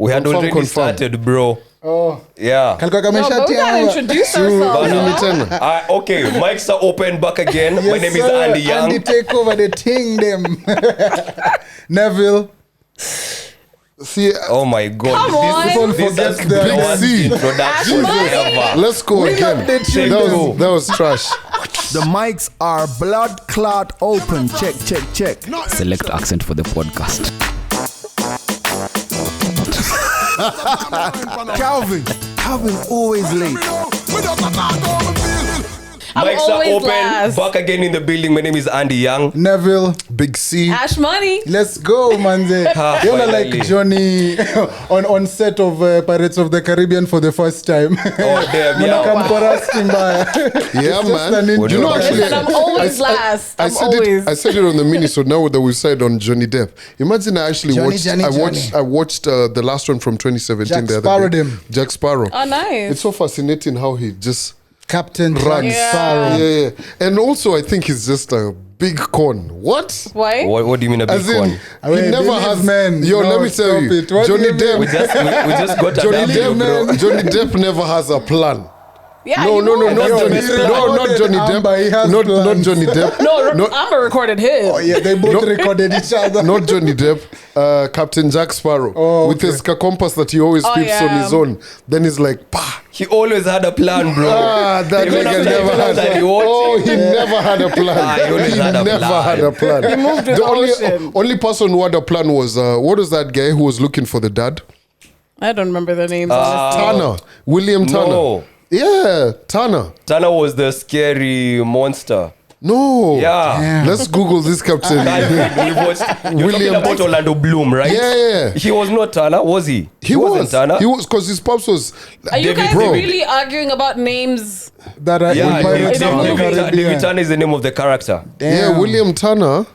We had already started, bro. Oh. Yeah. No, but we gotta introduce ourselves. Okay, mics are open back again. Yes, My name is Andy Young. Andy, take over the thing, them. Neville. See, oh my God. Come on. This is Big the worst C. introduction ever. let's go again. That was trash. The mics are blood clot open. Check. Select accent for the podcast. Calvin always late. Mics are open. Last. Back again in the building. My name is Andy Young. Neville. Big C. Ash Money. Let's go, manze. You're not like Johnny on set of Pirates of the Caribbean for the first time. Oh, damn, yeah. Yeah, man. You know, actually, I'm always last. I said it on the mini, so now that we said on Johnny Depp. Imagine I actually watched the last one from 2017. Jack the Sparrow other day. him. Jack Sparrow. Oh, nice. It's so fascinating how he just Captain runs. Sparrow. Yeah. And also, I think he's just a big con. What? Why? What do you mean a big As in, one? he never has men. Yo, No, let me tell you, stop it. Johnny What do you We Depp. just got a Johnny W, bro. Depp, Johnny Depp never has a plan. Yeah, No, you know not it. Johnny. No, not Johnny Amber, he Depp. has Not plans. Johnny Depp. No, Amber recorded his. Oh, yeah, they both recorded each other. Not Johnny Depp. Captain Jack Sparrow with his compass that he always keeps on his own. Then he's like, pah. He always had a plan, bro. That Even nigga after never he had. that he watched He never had a plan. he always had a never plan. had a plan. He moved with The ocean. only person who had a plan was what was that guy who was looking for the dad? I don't remember the names. honestly. Tanner. William Tanner. No. Yeah, Tanner. Tanner was the scary monster. No. Yeah. Let's Google this captain. We watched. You're William talking about Orlando Bloom, right? Yeah. He was not Tanner, was he? He wasn't was. Tanner. He was because his pops was. Are you guys Bro. really arguing about names? That are Yeah, in Pirates of the David Caribbean. Tanner is the name of the character. Yeah, William Tanner.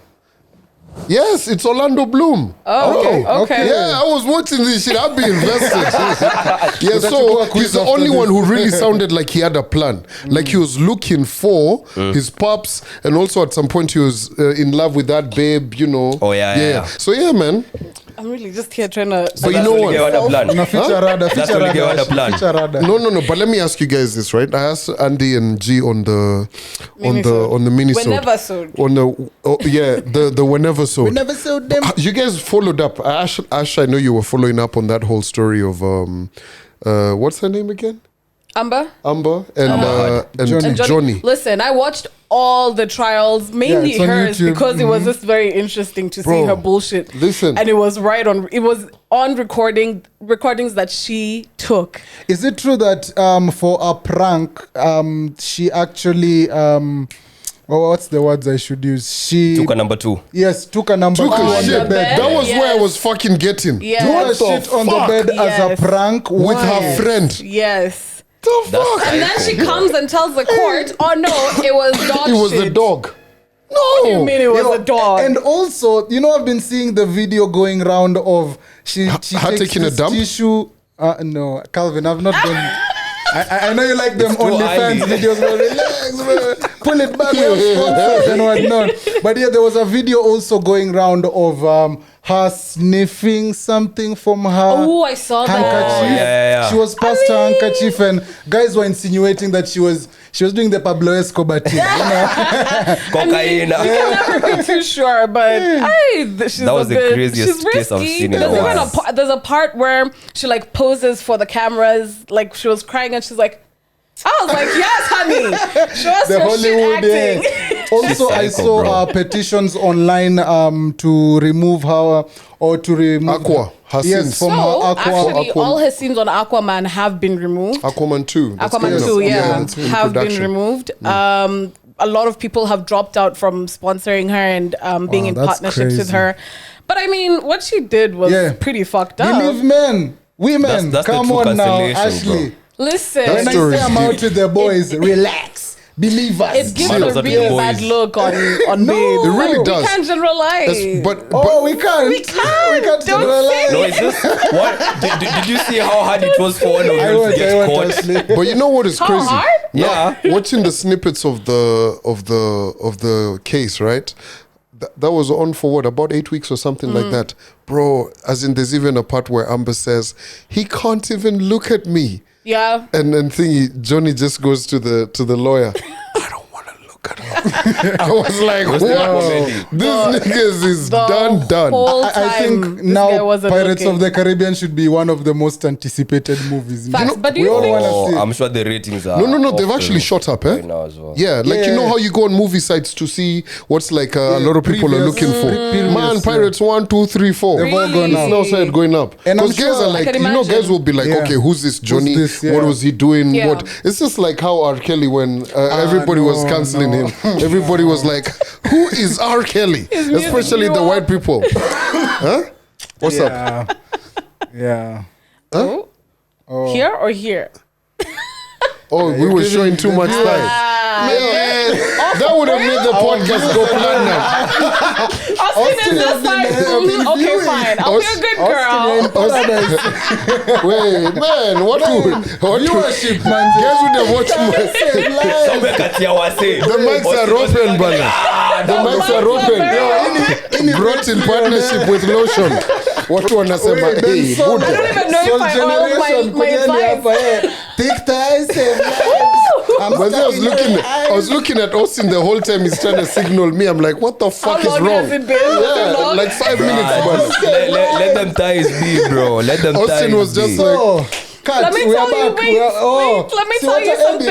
Yes, it's Orlando Bloom. Oh, okay. Yeah, I was watching this shit. I'd be invested. Yeah, so he's the only one who really sounded like he had a plan. Like he was looking for his pops, and also at some point he was in love with that babe, you know. Oh, yeah. So yeah, man. I'm really just here trying to. But you know what? No, feature radar. That's only give out a plan. Feature radar. No. But let me ask you guys this, right? I asked Andy and G on the mini-sode. Whenever-sode. On the whenever so. We never saw them. You guys followed up. Ash, I know you were following up on that whole story of what's her name again? Amber and Johnny. Listen, I watched all the trials, mainly it's on hers, YouTube. because it was just very interesting to see her bullshit. Listen. And it was on recordings that she took. Is it true that for a prank, she actually what's the words I should use? She Took a number 2. Yes, took a number 2 Took a on shit. the bed. That was Yes. where I was fucking getting. Yes. Took a shit on the bed as a Yes. prank With her Why? friend. Yes. The fuck? And then she comes and tells the court, oh no, it was dog It was shit. the dog. No. What do you mean it was You know, a dog? And also, I've been seeing the video going round of she Her takes taking a this dump? tissue. No, Calvin, I've not done. I know you like them It's too OnlyFans early. videos, but relax, bro. Pull it back, we're sponsors and whatnot. But yeah, there was a video also going round of her sniffing something from her Oh, I saw that. handkerchief. Oh, yeah. She was past her handkerchief, and guys were insinuating that she was doing the Pablo Escobar thing. Cocaine. You can never be too sure, but she's That was a the bit, craziest she's case I've risky. seen in a There's while. even there's a part where she like poses for the cameras, like she was crying and she's like, I was like, yes, honey, show us The your Hollywood, shit acting. yeah. Also, I Psycho, saw bro. petitions online to remove her or to remove Aqua, her yes, scenes. from So her Aqua. actually, all his scenes on Aquaman have been removed. Aquaman 2. That's Aquaman kind 2, of- yeah, that's in have been production. removed. A lot of people have dropped out from sponsoring her and being Wow, in that's partnerships with crazy. her. But I mean, what she did was pretty fucked up. Believe men, women, That's the come true on now, cancellation, Ashley. bro. Listen, When I story say I'm is out with the boys, relax, believe us. it gives Man, a those are the really boys. bad look on No, babes. it really does. We can't generalize. But Oh, we can't. We can't. Don't generalize. No, it's just what did you see how hard it was for one of I you want, to get caught? Ashley. but you know what is How crazy? hard? Yeah. Watching the snippets of the case, right? that was on for what, about 8 weeks or something like that, bro. As in, there's even a part where Amber says he can't even look at me. Yeah. And then Johnny just goes to the lawyer. I don't want to look at her. I was like, whoa, this niggas is done. I think now Pirates of the Caribbean should be one of the most anticipated movies. Facts, but do you we think... all wanna see. I'm sure the ratings are... No, they've actually shot up, right now as well. Yeah, like you know how you go on movie sites to see what's like a lot of people are looking for. Man, Pirates 1, 2, 3, 4. They've all gone It's up. now started going up. And I'm Because guys sure- are like, I can you know, guys imagine. will be like, okay, who's this Johnny? Who's this? What Yeah. was he doing? Yeah. What? It's just like how R. Kelly, when everybody was canceling him, everybody was like, who is R. Kelly? music Especially blew the up. white people. Huh? What's up? Yeah. Oh. Here or here? Oh, we were showing too much time. Man, that would have made the podcast go platinum. Austin is just like, okay, fine. I'll be a good girl. Wait, man, what Viewership, man. guys would have watched my... Somewhere katia wase. The mics are open, bana. The mics are open. Brought in partnership with Lotion. Watu wanasema, hey, I don't Buddha. even know if I oiled my advice. Thick ties. But then I was looking at Austin the whole time. He's trying to signal me. I'm like, what the fuck How is long wrong? has it been? Yeah, like 5 minutes, man. Let them ties be, bro. Let them ties Austin was just be. like, Let me tell you, wait, let me tell you something.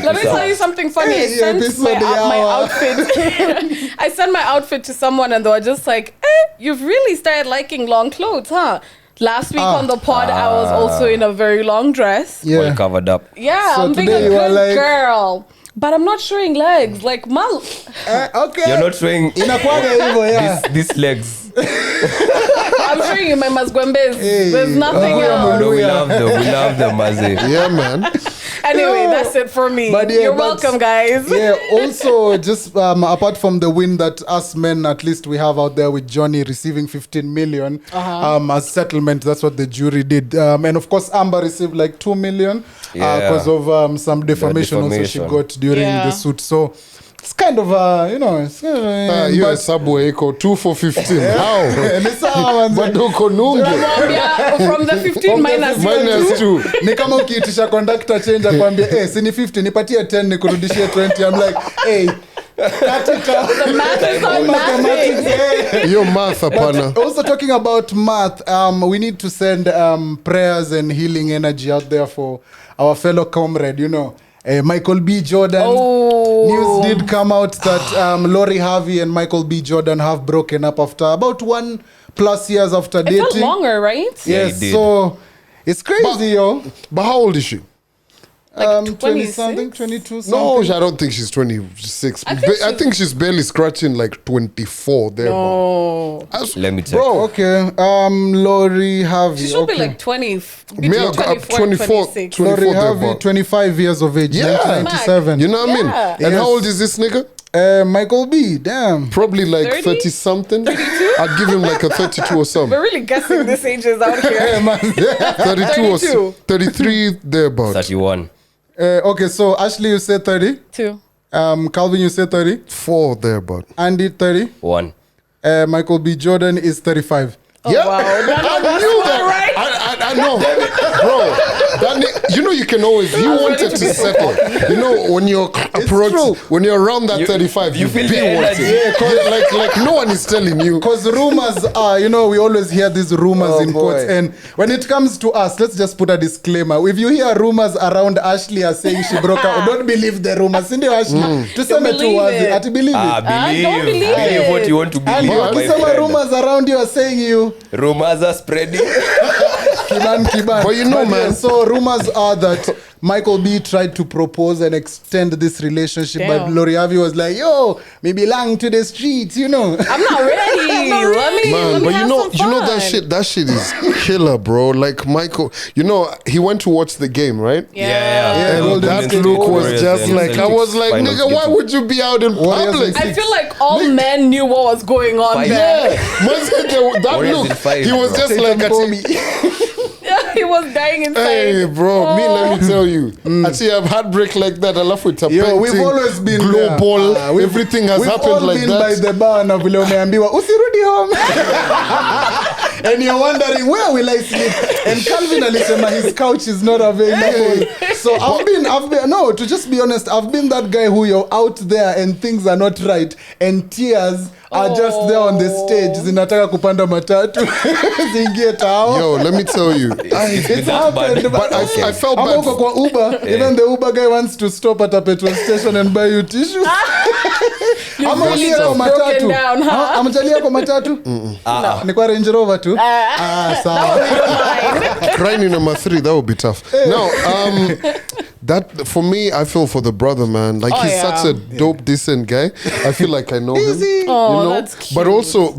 Let me tell you something funny. I sent my outfit. I sent my outfit to someone and they were just like, you've really started liking long clothes, huh? Last week on the pod, I was also in a very long dress. Yeah. Well covered up. Yeah, So I'm being a today you are good like- girl. But I'm not showing legs. Like, Okay. You're not showing Inakuwaga hivyo, yeah. these legs. I'm showing you my masguembes. Hey. There's nothing else. No, we love them. We love them, Maze. yeah, man. Anyway, that's it for me. But yeah, You're but- welcome, guys. Yeah, also just apart from the win that us men at least we have out there with Johnny receiving 15 million as settlement, that's what the jury did, and of course Amber received like 2 million because of some defamation also she got during Yeah. the suit. So it's kind of it's You a Subway echo 2 for 15. How? But uko nunge. Yeah, from the 15 minus Minus 2. ni kama ukiitisha conductor change akwambia si ni 50 nipatie 10 nikurudishie 20. I'm like katika the math is not mathing. Your math, apana. Also talking about math, we need to send prayers and healing energy out there for our fellow comrade, Michael B. Jordan. News did come out that Lori Harvey and Michael B. Jordan have broken up after about 1+ years after It dating. felt longer, right? Yeah, Yes, it did. so it's crazy, yo. But how old is she? Like 20 26? something, 22 No, something. I don't think she's 26. I think she's barely scratching like 24 there. Oh. Let me check. Bro, Okay, Lori Harvey. She should okay. be like 20. Me, Between I got 24 and 26. Lori 24 Harvey, thereabout. 25 years of age, Yeah. 1997. You know what I mean? Yeah. And Yes. how old is this nigga? Michael B, damn. Probably like 30? 30 something. I'd give him like a 32 or something. We're really guessing these ages out here. 32 or 32. 33 thereabout. 31. Okay, so Ashley, you said 30. 2. Calvin, you said 30. 4 thereabout. Andy, 30. 1. Michael B. Jordan is 35. Yeah, wow. I knew that. Right? I know, bro. You can always. He wanted to settle. When you're true. when you're around that 35, you feel be the wanted. energy. Like no one is telling you. Because rumors are, we always hear these rumors in quotes. And when it comes to us, let's just put a disclaimer. If you hear rumors around Ashley are saying she broke up, don't believe the rumors. Sindio Ashley? Tuseme tu believe wazi. it. Ati believe it. don't believe Believe what it. you want to And believe, my some friend. rumors around you are saying you Rumors are spreading. Kiban. But Yeah, man. so rumors are that Michael B tried to propose and extend this relationship, but Damn. Lori Harvey was like, yo, me belong to the streets, I'm not ready. Let me Man, but have some fun. that shit is killer, bro. Like Michael, he went to watch the game, right? Yeah. Golden And that State look was Warriors just and like, I was like, finals nigga, why game. would you be out in Warriors public? and I feel like all men knew what was going on Fight. there. Yeah, man said that Warriors look, in five, he was bro. just like, Tatum I for think- me. Yeah, he was dying inside. Hey, bro, me, let me tell you. Actually, I've heartbreak like that. I love with a painting. We've always been global. Everything has happened like that. We've all been by the bar na vile umeambiwa usirudi home. And you're wondering, where will I sleep? And Calvin alisema his couch is not available. So I've been, no, to just be honest, I've been that guy who you're out there and things are not right and tears are just there on the stage. Zinataka kupanda matatu. Zingie tao. Yo, let me tell you. It's happened. But I felt bad. Amoko kwa Uber. Even the Uber guy wants to stop at a petrol station and buy you tissues. Amalia kwa matatu. Amjalia kwa matatu? Ni kwa Range Rover tu? Sawa. Crying in number 3, that would be tough. Now, that for me, I feel for the brother, man. Like he's such a dope, decent guy. I feel like I know him. You know? That's cute. But also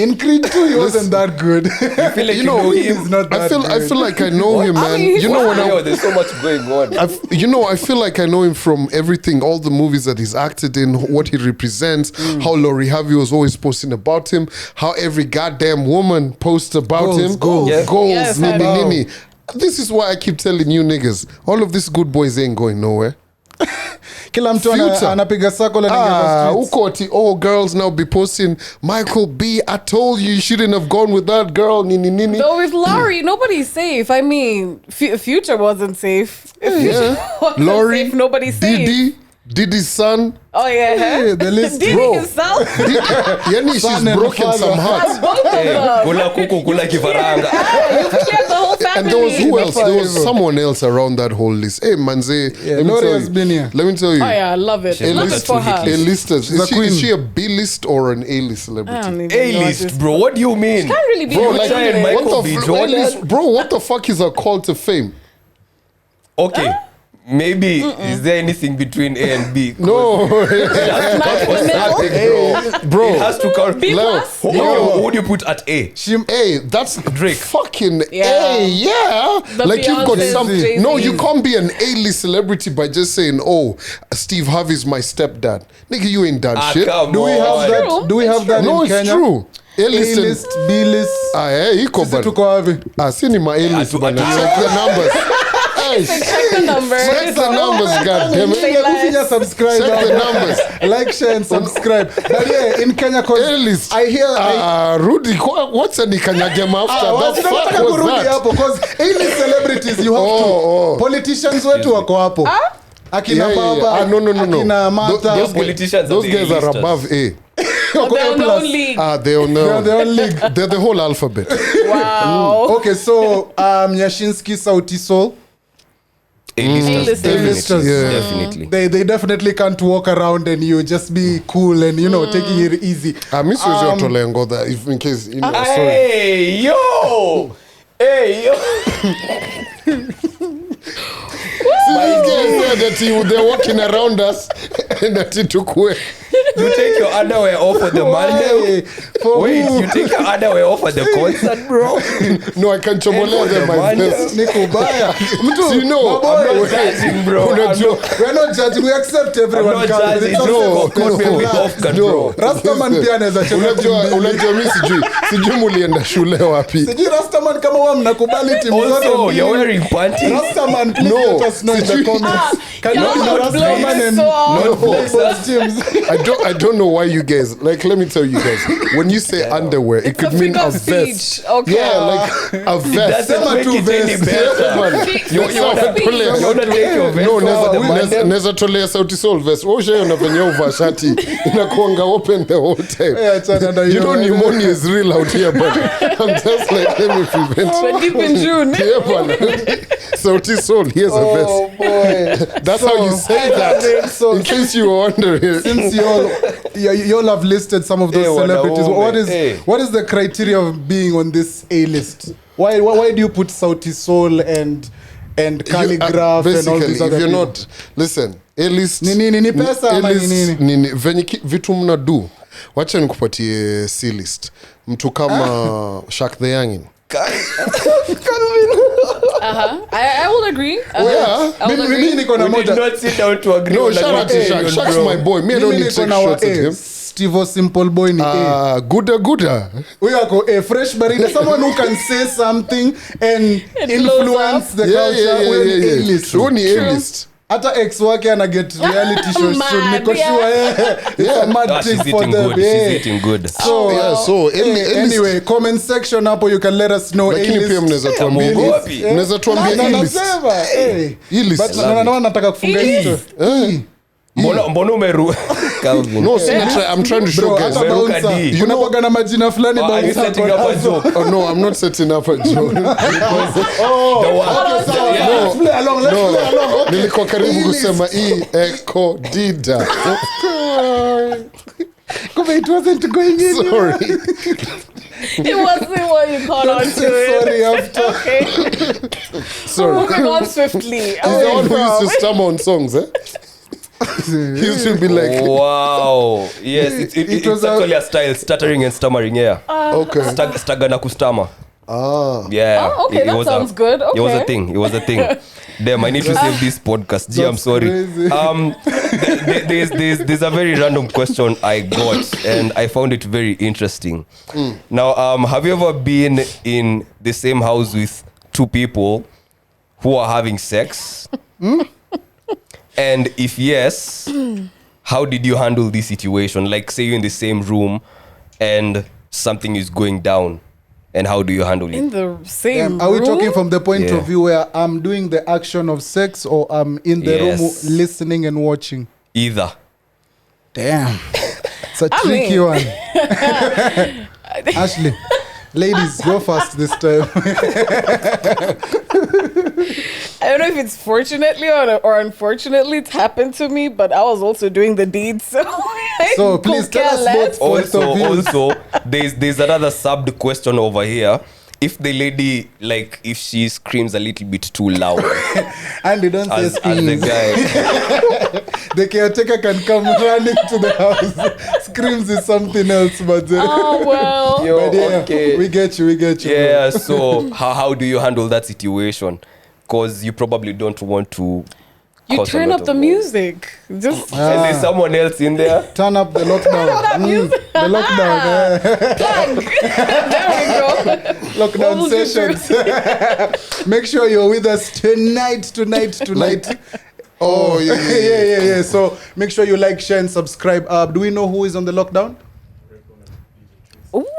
in Creed 2 he wasn't that good. You feel like you know him? He's not that I good. feel like I know him, man. I mean, You know when There's so much going on. I feel like I know him from everything, all the movies that he's acted in, what he represents, how Laurie Harvey was always posting about him, how every goddamn woman posts about him. Goals. Yes, nini, wow. nini. This is why I keep telling you niggas, all of these good boys ain't going nowhere. Kila mtu Future. anapiga circle and anaingia streets. Uko ati all girls now be posting, Michael B, I told you shouldn't have gone with that girl, nini nini. Though with Laurie, nobody's safe. I mean, Future wasn't safe. If Future wasn't Laurie, safe, nobody's safe. Diddy's son. Oh yeah, Hey, the list, Diddy bro. himself. Yani she's Son and broken father. some hearts. Both of them. Kula kuku, kula kifaranga. You cleared the whole family. And there was who else? There was Five. someone else around that whole list. Hey, Manze, let me Laurie tell has you. been here. Let me tell you. Oh yeah, I love it. She's Love like it for a her. two-hit A-listers. The queen. Is she a B-list or an A-list I celebrity? don't even know at A-list, this bro. What do you mean? Can't really be Bro, a like, giant giant Michael. Michael B. Jordan? A-list, bro, what the fuck is a call to fame? Okay. Maybe is there anything between A and B? No. It has to count for something, bro. Bro. It has to count. B Leo, plus? Who would you put at A? Hey, that's Drake. fucking Yeah. A, yeah. The Like you've got Beyonce's, some. Jay-Z. No, you can't be an A-list celebrity by just saying, "Oh, Steve Harvey's my stepdad." Nigga, you ain't done shit. Come Do we have on. that? True. Do we have that No, in it's Kenya? true. A-list, A-list, B-list. iko Sisi bana. tuko wapi? Sini ma A-list Atu- bana. atu- Check the numbers. Hey, Check the numbers. check the numbers, goddammit. Say less. Ufinya subscribe. Check the numbers. Like, share, and subscribe. But yeah, in Kenya, A-list. I hear. Rudy, what's a nikanyagem after? The fuck Nataka was kurudi that? hapo because A-list celebrities you have to. Politicians wetu wako hapo. Akina Baba. No. Akina Martha. Those politicians Those are guys the are A-listers. above A. wako They're A on their plus. own league. They're on They're on their own league. They're the whole alphabet. Wow. Okay, so Nyashinsky, Sauti Soul. A-listers. A-listers. Yeah. Definitely. They definitely can't walk around and you just be cool and taking it easy. I miss you Tolea ngo that if in case sorry. Hey, yo! Hey, yo! These guys said that they're walking around us and that it took away. You take your underwear off for the Monday. For Wait, who? you take your underwear off at the concert, bro? No, I can't chomolea them my best. Niko baya. So you know, I'm not judging, bro. We're not judging. We accept everyone. I'm not comes. judging. It's No, okay. caught me with off guard, bro. Rastaman pia anaweza cheza timu. unajua mimi sijui mulienda shule wapi. Sijui Rastaman kama wao mnakubali timu zote Also, mbili. you're wearing panties. Rastaman, please No. let us know in the comments. Can you y'all be don't Rastaman blame and so not boxers. teams? I don't know why you guys let me tell you guys, when you say underwear, it It's could a mean figure a of vest. speech. Okay. Yeah, like a vest. Doesn't make it any Yeah, better. man. You wanna take your vest No, off for the Monday? neza tolea Sauti Soul vest. Ushaona venye uvaa shati inakuanga open the whole time. Yeah, achana na You hiyo. know pneumonia is real out here, but I'm just like, let me prevent. We're deep in June. Yeah, man. Sauti Soul, here's a vest. Oh boy. That's how you say that. So In case you were wondering. since you all have listed some of those Hey, celebrities, wanaume. what is the criteria of being on this A list? Why do you put Sauti Soul and Calligraph and all these basically, other if you're people? not, listen, A-list, Ni pesa ama ni nini? nini venye vitu mnadu, wacha nikupatie C-list. Mtu kama Shaq the Youngin. I will agree. Yeah. I will Mimi agree. niko na We did moja. not sit down to agree No, on shout out to that Shaq. opinion, Shaq's bro. my boy. Me, I don't Mimi need to niko take na wa shots at A. him. Steve Simple Boy ni A. Guda. Huyo ako A, fresh barida. Someone who can say something and influence the culture. Huyo ni A-list. Huyo ni A-list. Hata ex wake ana get reality shows. So niko sure it's a mad thing for them. She's eating good. So, anyway, comment section hapo you can let us know. Lakini pia mnaweza tuambia A-list. A-list. But nataka kufunga hizo. Mbona umeru Calvin? No, I'm trying to show guys. You know na majina fulani Are you setting up a joke? Oh no, I'm not setting up a joke. Let's play along. Nilikuwa karibu kusema Eko Dida. It wasn't going in. Sorry. It wasn't what you caught on to it. Sorry, after. Okay. Sorry. Moving on swiftly. He's the one who used to stammer on songs, eh? He used to be like, Wow. Yes, it's actually a style, stuttering and stammering, yeah. okay. Staga na kustama. Yeah. Oh, okay, that sounds good. It was a Okay. thing. Damn, I need to save this podcast. Gee, I'm sorry. There's a very random question I got, and I found it very interesting. Now, have you ever been in the same house with two people who are having sex? And if yes, how did you handle this situation? Like, say you're in the same room and something is going down. And how do you handle In it? the same Are we room? talking from the point Yeah. of view where I'm doing the action of sex or I'm in the Yes. room listening and watching? Either. Damn. It's a I tricky mean- one. Ashley, ladies, go first this time. I don't know if it's fortunately or unfortunately it's happened to me, but I was also doing the deed, so I So, could please tell care us less. both. Also, there's another subbed question over here. If the lady, like, if she screams a little bit too loud And you don't say as the screams. guy, The caretaker can come running to the house. Screams is something else, but, Oh well. but yeah, okay. we get you. Yeah, so how do you handle that situation? Because you probably don't want to You cause a turn lot up the of- music. Just And there's someone else in there. Turn up the lockdown. that music. The lockdown. plug. There we go. Lockdown What will you sessions. Make sure you're with us tonight. oh, yeah. yeah. So make sure you like, share, and subscribe. Do we know who is on the lockdown?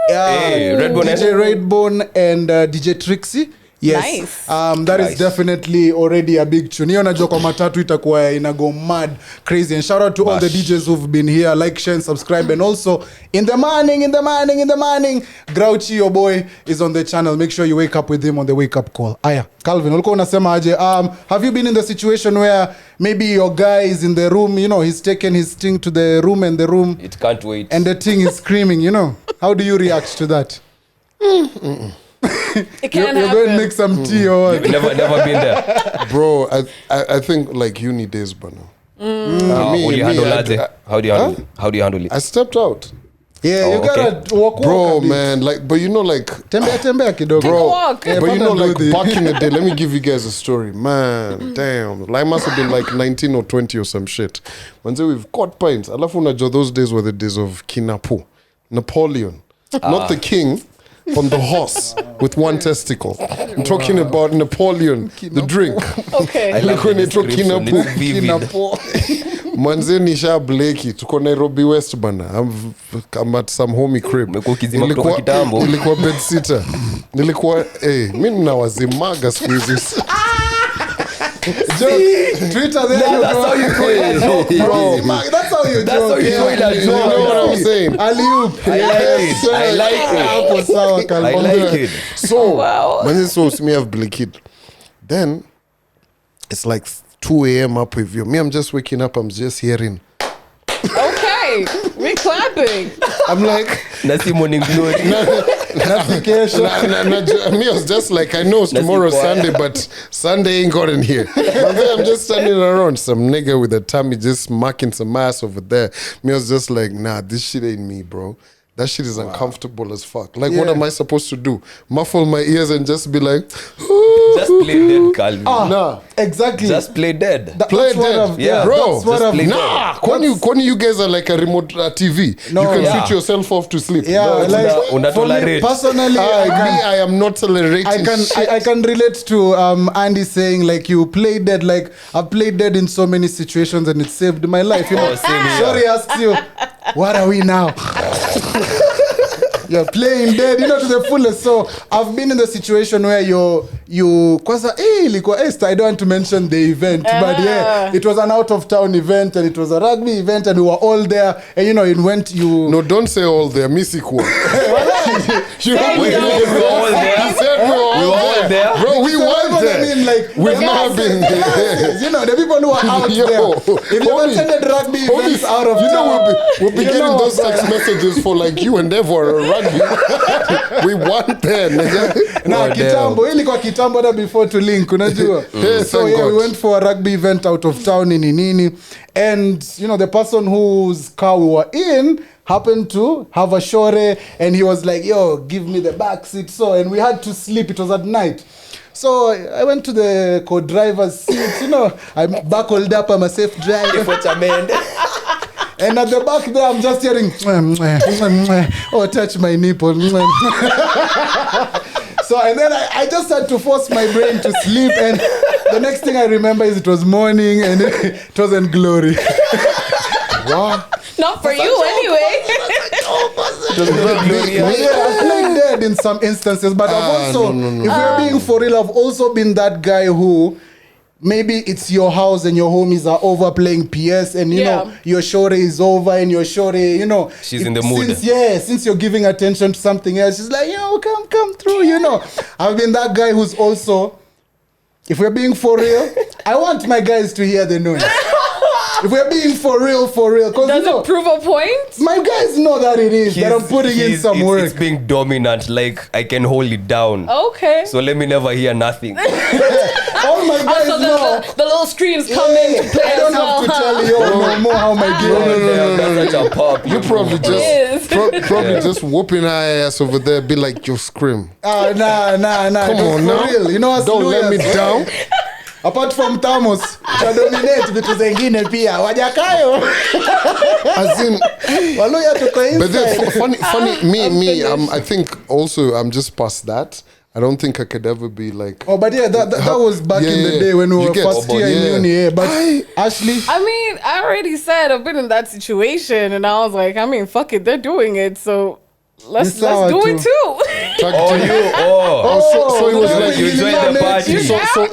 Hey, Redbone DJ Redbone and DJ Trixie. Yes. Nice. That is Nice. definitely already a big tune. Hiyo najua kwa matatu itakuwa inago mad crazy. And shout out to all the DJs who've been here. Like, share, and subscribe. And also in the morning, Grouchy, your boy, is on the channel. Make sure you wake up with him on the wake up call. Aya, Calvin, ulikuwa unasema aje? Have you been in the situation where maybe your guy is in the room, he's taken his thing to the room and the room It can't wait. and the thing is screaming, How do you react to that? It can You're going to happen. make some tea or what? never been there. Bro, I think like uni days, bana. How do you handle that? How do you handle it? I stepped out. Yeah, Oh, you gotta walk Bro, a bit. man, like, but like, Tembea kidogo. bro, walk. Yeah, but panda like ndudhi. back in the day, let me give you guys a story, man. Damn, like, I must have been like 19 or 20 or some shit. Manze, we've caught pints. Alafu unajua those days were the days of Kinapu, Napoleon, not the king. On the horse with one testicle. I'm talking about Napoleon, the drink. Okay. I love When the it took description. Kinapu. It's vivid. Manze nisha Blakey tuko Nairobi West bana. I'm at some homie crib. Umekuwa ukizima kutoka kitambo. Nilikuwa bed sitter. Nilikuwa mimi ninawazimaga siku hizi. Twitter there. That's how you throw in a joke, bro. That's how you That's how joke. you throw in a You know what I'm saying? Alley-oop. I like it. Hapo sawa, I Calvin. like it. So, Wow. manze, so me have Blakey. Then it's like 2 a.m. up with you. Me, I'm just waking up. I'm just hearing. Okay. We're clapping. I'm like, Nasi morning glory. me, I was just like, I know it's tomorrow Sunday, but Sunday ain't gotten here. But then I'm just standing around, some nigga with a tummy just smacking some ass over there. Me, I was just like, nah, this shit ain't me, bro. That shit is uncomfortable as fuck. Like, what Yeah. am I supposed to do? Muffle my ears and just be like, ooh. Just play dead, Calvin. Nah. Exactly. Just play dead. Play That's what dead. I've- Yeah, bro. that's what just I've- play Nah, when you guys are like a remote TV, No, you can yeah. switch yourself off to sleep. Yeah, No, like una for me tolerate. personally, I am not tolerating I can relate to Andy saying like you played dead. Like I've played dead in so many situations and it saved my life. You know, Oh, same here. Sorry, asks you, what are we now? You're playing dead, you know, to the fullest. So I've been in the situation where you kwanza, ilikuwa I don't want to mention the event, but yeah, it was an out of town event and it was a rugby event and we were all there and you know it went No, don't say all there. Mysiko. We were all there. We were all there. Bro, we weren't I there. mean, like We've not been there. you know, the people who are out Yo, there. If you've homie, attended rugby events out of you town, know we'll be you getting know, those text messages for like you and Dev or rugby. We weren't there, nigga. na Oh, kitambo hii ilikuwa kitambo hata before to link unajua so thank yeah God. we went for a rugby event out of town in nini and you know the person whose car we were in happened to have a shore and he was like yo give me the back seat so and we had to sleep it was at night. So I went to the co-driver's seat, you know, I'm buckled up, I'm a safe driver. And at the back there, I'm just hearing, oh, touch my nipple. So, and then I just had to force my brain to sleep. And the next thing I remember is it was morning and it wasn't glory. Wow. Not for you anyway. Yeah, I've played dead in some instances, but I've also, if we're being for real, I've also been that guy who maybe it's your house and your homies are over playing PS and you know your shore is over and your shore, you know, She's in the mood. Since you're giving attention to something else, she's like, yo, come through, you know. I've been that guy who's also, if we're being for real, I want my guys to hear the noise. If we're being for real, because Does you know, it prove a point? my guys know that it is that I'm putting in some work. It's being dominant, like I can hold it down. Okay. So let me never hear nothing. All my guys Also, know. the little screams come in to play I don't as well. have to tell you no more how my game is. That's such a pop. You probably Yes. just probably just whooping our ass over there, be like, yo, scream. Nah. Come on for now. real. You know us Don't let me lawyers, down. Apart from Tamos, dominate vitu zengine pia. Wajakayo. As in, Waluya tuko but then inside. funny, me, I think also I'm just past that. I don't think I could ever be like. Oh, but yeah, that was back in the day when we You were get- first year in uni. Yeah. But Ashley, I mean, I already said I've been in that situation, and I was like, I mean, fuck it, they're doing it, so let's This hour do it too. too. Tag Oh, team. you? Oh. So it was no, like you joined the party.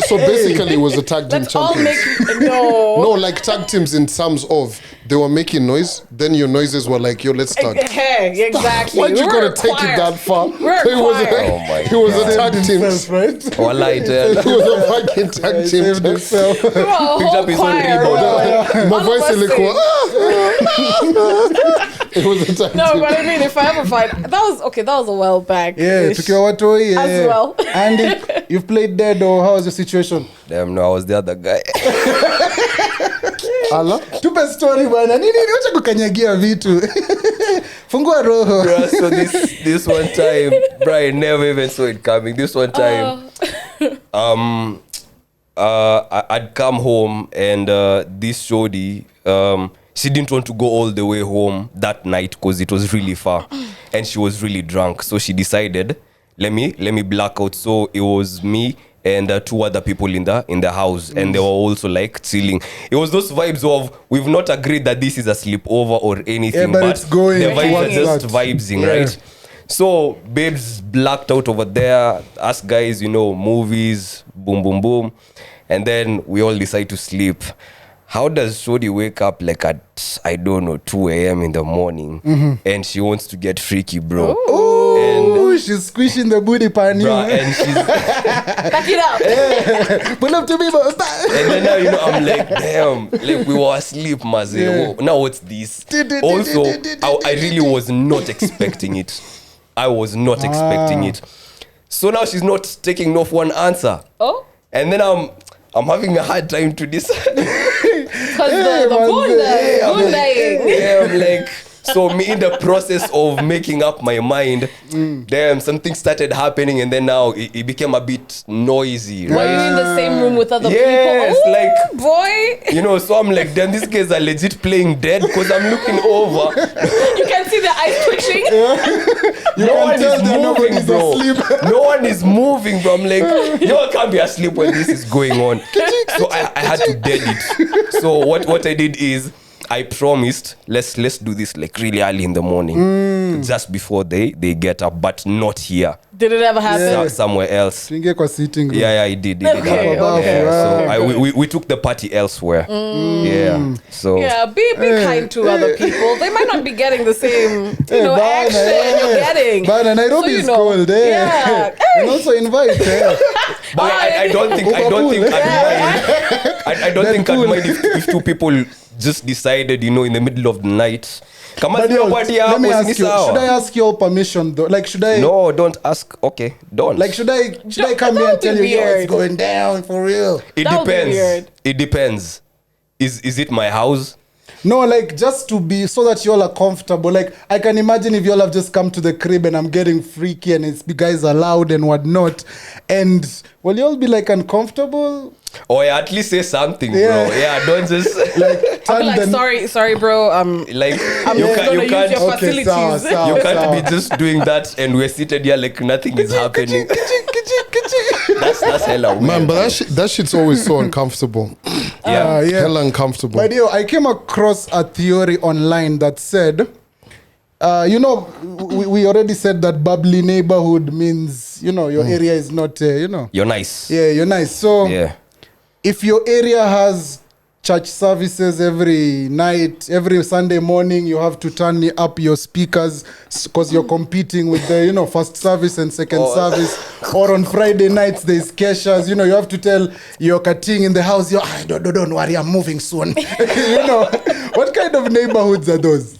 So basically it was a tag team Let's all make champions. no. No, like tag teams in terms of they were making noise, then your noises were like, yo, let's start. Hey, exactly. Why'd you We're gotta take choir. it that far? We're a It was choir. Oh my it was a tag team. himself, right? Wallah, It tell. was a fucking tag He team. saved himself. We're a whole Picked up his own choir. rebound. We're like, My all of voice us ilikuwa, sing. It was a tag No, team. but I mean, if I ever fight, that was a while back. Yeah, tukiwa watoi. Yeah. As well. Andy, you've played dead or how was your situation? Damn, no, I was the other guy. Allah? Tupe story bwana. Nini wacha kukanyagia vitu. Fungua roho. Bruh, so this one time, Brian never even saw it coming. This one time, I'd come home and this shorty, she didn't want to go all the way home that night because it was really far, and she was really drunk. So she decided, let me black out. So it was me and two other people in the house, and they were also like chilling. It was those vibes of we've not agreed that this is a sleepover or anything, Yeah, but it's going the vibes are towards just that. vibesing, Yeah. right? So babes blacked out over there. Us guys, you know, movies, boom, boom, boom, and then we all decide to sleep. How does Shodi wake up like at, I don't know, 2 a.m. in the morning, and she wants to get freaky, bro? Oh, she's squishing the booty pan you. Bruh, and she's Back it up. Pull up to me, but and then now, you know, I'm like, damn, like we were asleep, maze. Yeah. Now what's this? Also, I really was not expecting it. I was not expecting it. So now she's not taking no for one answer. Oh, And then I'm having a hard time to decide. because the man, bunda, I'm bundaing. like, So me in the process of making up my mind, damn, something started happening, and then now it became a bit noisy. Were Right? you in the same room with other Yes, people? like- Ooh, boy. You know, so I'm like, damn, these guys are legit playing dead because I'm looking over. You can see the eyes twitching. You No can one tell is that moving, nobody's bro. asleep. No one is moving, bro. I'm like, y'all can't be asleep when this is going on. So I had to dead it. So what I did is I promised let's do this like really early in the morning, just before they get up, but not here. Did it ever happen? Yeah. Somewhere else. Tuingie kwa sitting room. Yeah, it did. Okay, okay. Yeah, so we took the party elsewhere. Yeah. So Yeah, be kind to other people. They might not be getting the same, action you're getting. But Nairobi is cold, eh? Yeah. And also invite, eh? but I don't think I'd mind if two people just decided, in the middle of the night. Come on, But yo, party let me hapo, ask si you, sawa? should I ask your permission though? Like, should I? No, don't ask. Okay, don't. Like, should I come that here and would be tell you, yo, weird. it's going down for real? It that would be depends. weird. It depends. Is it my house? No, like, just to be, so that y'all are comfortable. Like, I can imagine if y'all have just come to the crib and I'm getting freaky and you guys are loud and whatnot. And, will y'all be, like, uncomfortable? Or at least say something, Yeah. bro. Yeah, don't just Like, I'll be turn like, sorry, bro. like I'm you gonna can't use your you facilities. sawa. can't be just doing that and we're seated here like nothing is happening. That's hella weird. Man, but that shit's always so uncomfortable. yeah. yeah. Hella uncomfortable. But yo, I came across a theory online that said, we already said that bubbly neighborhood means, your area is not, You're nice. yeah, you're nice. So Yeah. if your area has church services every night, every Sunday morning, you have to turn up your speakers because you're competing with the, first service and second service. Or on Friday nights, there's keshas. You have to tell your cutting in the house, don't worry, I'm moving soon. What kind of neighborhoods are those?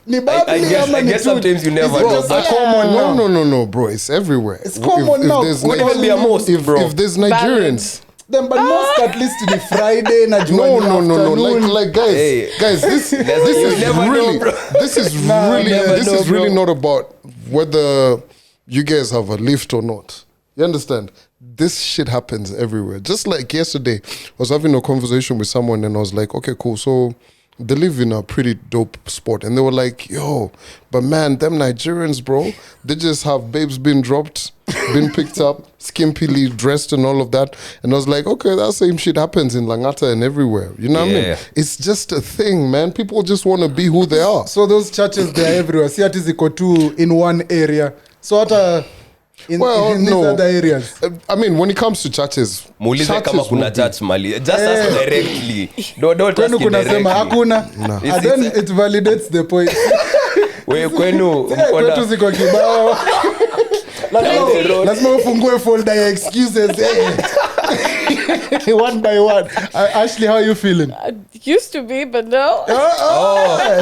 Ni bubbly ama I ni guess too- sometimes you never is it know. just common now? No, bro. It's everywhere. It's common now. There's Could even be a mosque, bro. If there's Nigerians. Then, but most at least the Friday na No. afternoon. Like guys, Hey. this You is never know, really, bro. this is Nah, really, never this know, is really bro. not about whether you guys have a lift or not. You understand? This shit happens everywhere. Just like yesterday, I was having a conversation with someone and I was like, okay, cool. So they live in a pretty dope spot. And they were like, yo, but man, them Nigerians, bro, they just have babes been dropped, been picked up, skimpily dressed and all of that. And I was like, okay, that same shit happens in Langata and everywhere. You know what I mean? Yeah. It's just a thing, man. People just want to be who they are. So those churches, they're everywhere. See, ati ziko tu in one area. So hata in these other areas. I mean, when it comes to churches, Muulize kama churches kuna will be- church mali. Just ask directly. Don't ask Kwenu kuna sema indirectly. hakuna. It's- And then it's- it validates the point. Wewe kwenu Kwetu mkona ziko kibao. Lazima ufungue folder ya excuses. One by one. Ashley, how are you feeling? Used to be, but no.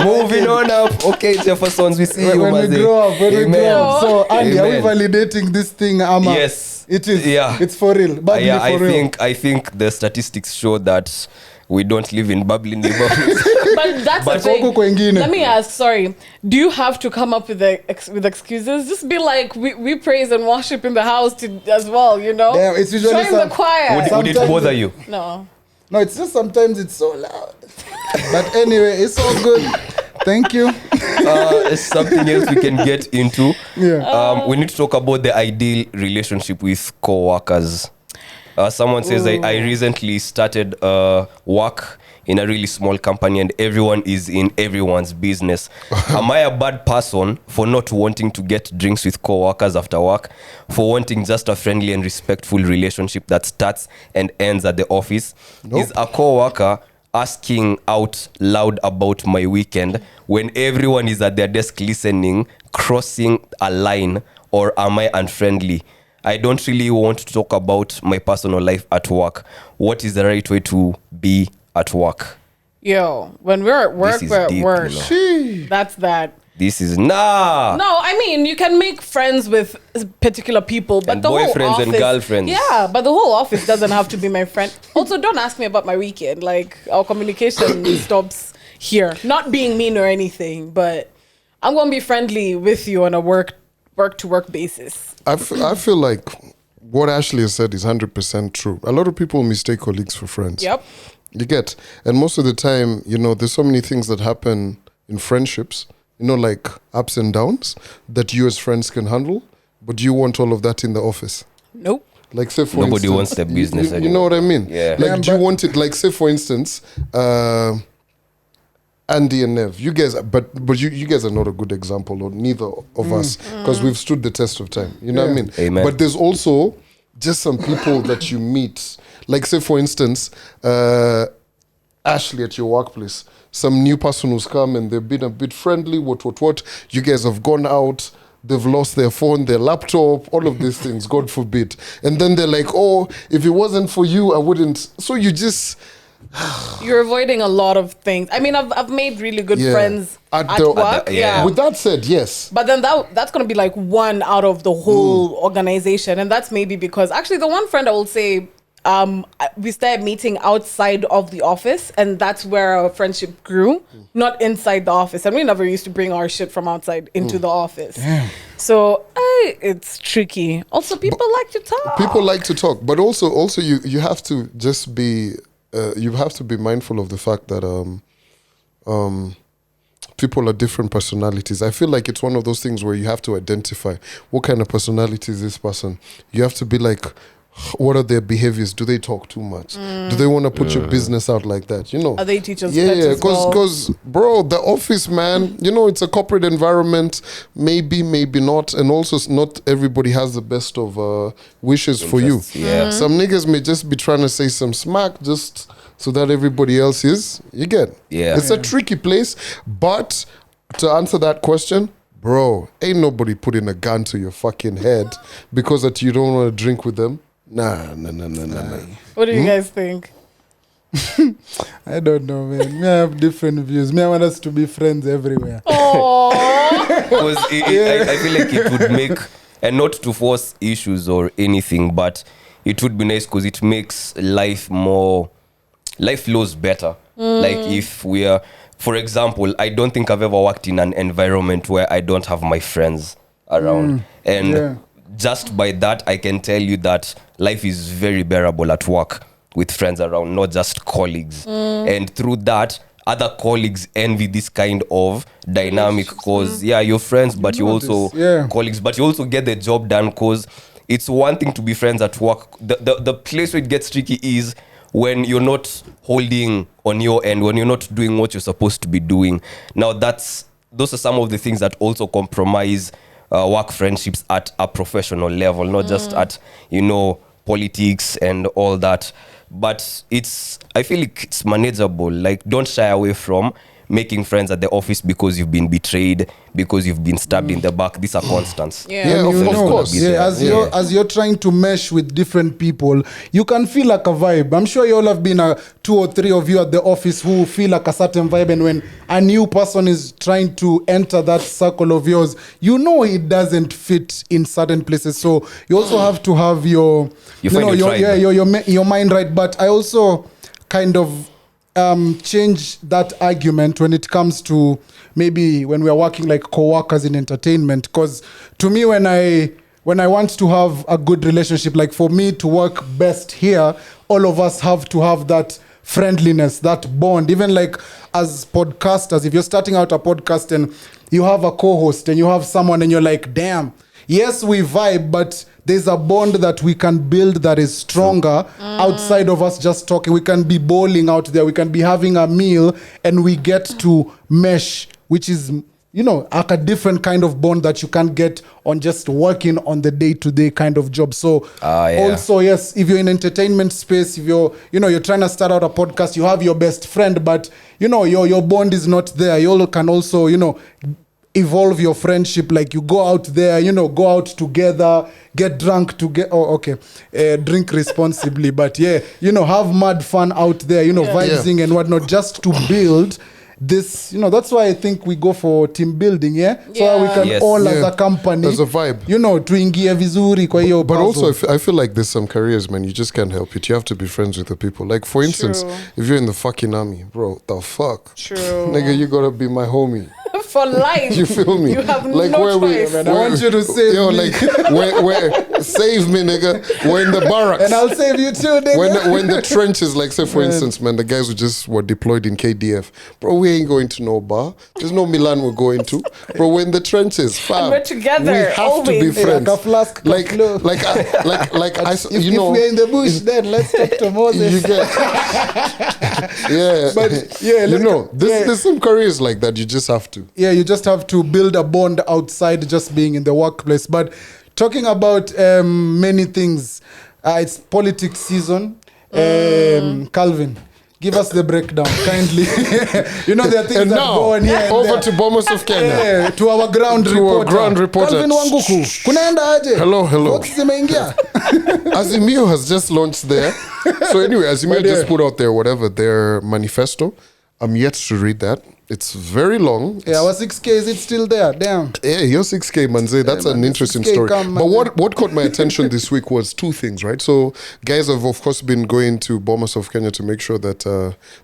moving on up. Okay, Jeffersons, we see you, When we Mazi. grow up, Amen. So, Andy, are we Amen. validating this thing, Ama? Yes. It is. Yeah. It's for real. Bubbly Yeah, for real. I think the statistics show that we don't live in bubbly neighborhoods. But that's But the thing. huku kwengine. Let me ask, sorry, do you have to come up with with excuses? Just be like, we praise and worship in the house as well, Damn, it's usually Join the choir. Would it Sometimes bother you? No. No, it's just sometimes it's so loud. But anyway, it's all good. Thank you. It's something else we can get into. Yeah. We need to talk about the ideal relationship with co-workers. Someone says I recently started work in a really small company and everyone is in everyone's business. Am I a bad person for not wanting to get drinks with co-workers after work? For wanting just a friendly and respectful relationship that starts and ends at the office? Nope. Is a co-worker asking out loud about my weekend when everyone is at their desk listening, crossing a line, or am I unfriendly? I don't really want to talk about my personal life at work. What is the right way to be at work? Yo, when we're at work, This is we're at deep, work. you know. That's that. This is nah. No, I mean, you can make friends with particular people, but And the whole boyfriends office, and girlfriends. Yeah, but the whole office doesn't have to be my friend. Also, don't ask me about my weekend. Like, our communication stops here. Not being mean or anything, but I'm going to be friendly with you on a work to work basis. I feel like what Ashley has said is 100% true. A lot of people mistake colleagues for friends. Yep. You get, and most of the time, there's so many things that happen in friendships, like ups and downs that you as friends can handle, but you want all of that in the office. Nope. Like say for Nobody instance, wants the business you know what I mean? Yeah. Like do you want it, like say for instance, Andy and Nev, you guys, but you guys are not a good example, or neither of us, because we've stood the test of time. You know what I mean? Amen. But there's also just some people that you meet, like say for instance, Ashley at your workplace, some new person who's come and they've been a bit friendly, what. You guys have gone out, they've lost their phone, their laptop, all of these things, God forbid. And then they're like, oh, if it wasn't for you, I wouldn't. So you just... You're avoiding a lot of things. I mean, I've made really good friends at work. With that said, yes. But then that's going to be like one out of the whole organization. And that's maybe because actually the one friend I will say, we started meeting outside of the office, and that's where our friendship grew, not inside the office. And we never used to bring our shit from outside into the office. Damn. So it's tricky. Also, people like to talk. People like to talk, but also you have to just be you have to be mindful of the fact that people are different personalities. I feel like it's one of those things where you have to identify what kind of personality is this person. You have to be like, what are their behaviors? Do they talk too much? Do they want to put your business out like that? Are they teachers? Yeah, because bro, the office, man, it's a corporate environment. Maybe not, and also not everybody has the best of wishes for you. Yeah. Some niggas may just be trying to say some smack just so that everybody else is. You get? Yeah. It's a tricky place, but to answer that question, bro, ain't nobody putting a gun to your fucking head because that you don't want to drink with them. Nah. What do you guys think? I don't know, man. Me, I have different views. Me, I want us to be friends everywhere. Because I feel like it would make, and not to force issues or anything, but it would be nice because it makes life flows better. Like if we are, for example, I don't think I've ever worked in an environment where I don't have my friends around. Just by that, I can tell you that life is very bearable at work with friends around, not just colleagues. And through that, other colleagues envy this kind of dynamic because, you're friends, but you also colleagues, but you also get the job done because it's one thing to be friends at work. The place where it gets tricky is when you're not holding on your end, when you're not doing what you're supposed to be doing. Now, those are some of the things that also compromise work friendships at a professional level, not just at, politics and all that. But I feel like it's manageable. Like, don't shy away from making friends at the office because you've been betrayed, because you've been stabbed in the back. These are constants. Of course. As you're trying to mesh with different people, you can feel like a vibe. I'm sure you all have been 2 or 3 of you at the office who feel like a certain vibe, and when a new person is trying to enter that circle of yours, it doesn't fit in certain places. So you also have to have your mind right. But I also kind of change that argument when it comes to maybe when we are working like co-workers in entertainment, because to me, when I want to have a good relationship, like for me to work best here, all of us have to have that friendliness, that bond. Even like as podcasters, if you're starting out a podcast and you have a co-host and you have someone and you're like, damn, yes, we vibe, but there's a bond that we can build that is stronger outside of us just talking. We can be bowling out there. We can be having a meal and we get to mesh, which is, like a different kind of bond that you can't get on just working on the day-to-day kind of job. So also, yes, if you're in entertainment space, if you're trying to start out a podcast, you have your best friend, but, your bond is not there. You all can also, evolve your friendship. Like you go out there, go out together, get drunk together. Drink responsibly, but have mad fun out there, vibing and whatnot, just to build this, that's why I think we go for team building, so that we can all as a company, as a vibe, tuingie vizuri kwa hiyo. But also I feel like there's some careers, man, you just can't help it. You have to be friends with the people. Like for instance, if you're in the fucking army, bro, the fuck, nigga, you gotta be my homie. For life. You feel me? You have like no choice. I want you to save me. Like, where, save me, nigga. We're in the barracks. And I'll save you too, nigga. When the trenches, like say for instance, man, the guys who just were deployed in KDF. Bro, we ain't going to no bar. There's no Milan we're going to. Bro, we're in the trenches, fam. And we're together. We have always. to be friends. Like a flask, like if we're in the bush, then let's talk to Moses. You get, yeah. But there's some careers like that. You just have to. Yeah, you just have to build a bond outside just being in the workplace. But talking about many things, it's politics season. Calvin, give us the breakdown, kindly. There are things and that now, go on here. over to Bombers of Kenya. To our ground reporter. Calvin Wanguku, kunaenda aje? Hello. Votes zimeingia? Azimio has just launched there. So anyway, Azimio just put out their manifesto. I'm yet to read that. It's very long. Yeah, our 6K, is it still there? Damn. Yeah, your 6K, manze. That's an interesting story. But what caught my attention this week was two things, right? So guys have, of course, been going to Bombers of Kenya to make sure that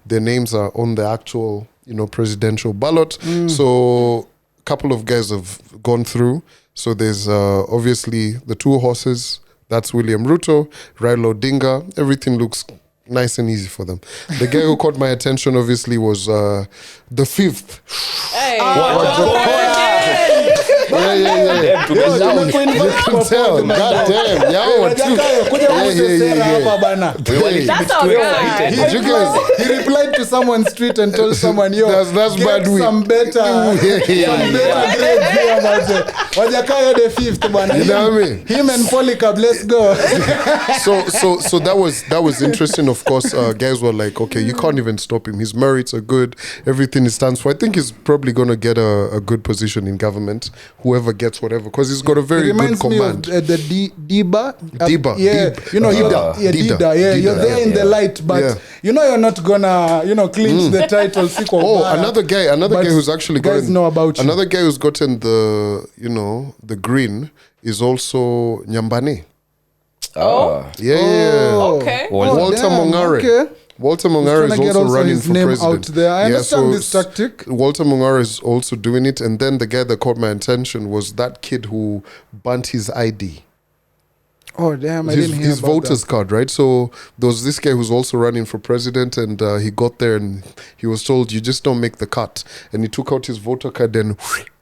their names are on the actual, presidential ballot. So a couple of guys have gone through. So there's obviously the two horses. That's William Ruto, Raila Odinga. Everything looks nice and easy for them. The guy who caught my attention obviously was the fifth. Hey. Yeah. You can tell. God damn. That's our guy. He replied to someone's tweet and told someone, that's get bad week. some better grades here, but Wajakayo the fifth, man. You know what I mean? Him and Polycarp, let's go. So that was interesting. Of course, guys were like, okay, you can't even stop him. His merits are good. Everything he stands for. I think he's probably going to get a good position in government. Whoever gets whatever, because he's got a very good command. Me of the Diba. Diba. Yeah, Dida. Yeah, you're there in the light, but you're not gonna, clinch the title. Another guy who's actually guys know about another guy who's gotten the green is also Nyambane. Okay. Walter Mongare. Okay. Walter Mongare is also running for president. Out there. I understand this tactic. Walter Mongare is also doing it. And then the guy that caught my attention was that kid who burnt his ID. Oh, damn. I didn't hear his about voter's that. card, right? So there was this guy who's also running for president, and he got there and he was told, you just don't make the cut. And he took out his voter card and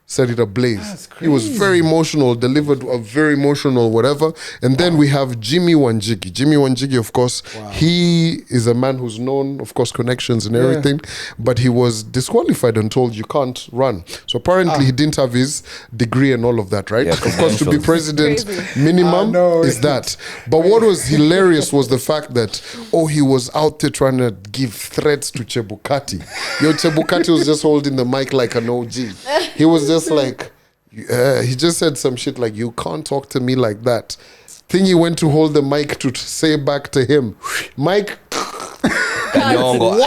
set it ablaze. He was very emotional, delivered a very emotional whatever. And then we have Jimmy Wanjigi. Jimmy Wanjigi, of course, he is a man who's known, of course, connections and everything, but he was disqualified and told you can't run. So apparently he didn't have his degree and all of that, right? Of course, to be president, minimum is that. But what was hilarious was the fact that, he was out there trying to give threats to Chebukati. Chebukati was just holding the mic like an OG. He was just like, he just said some shit like, you can't talk to me like that. He went to hold the mic to say back to him, Mike. What?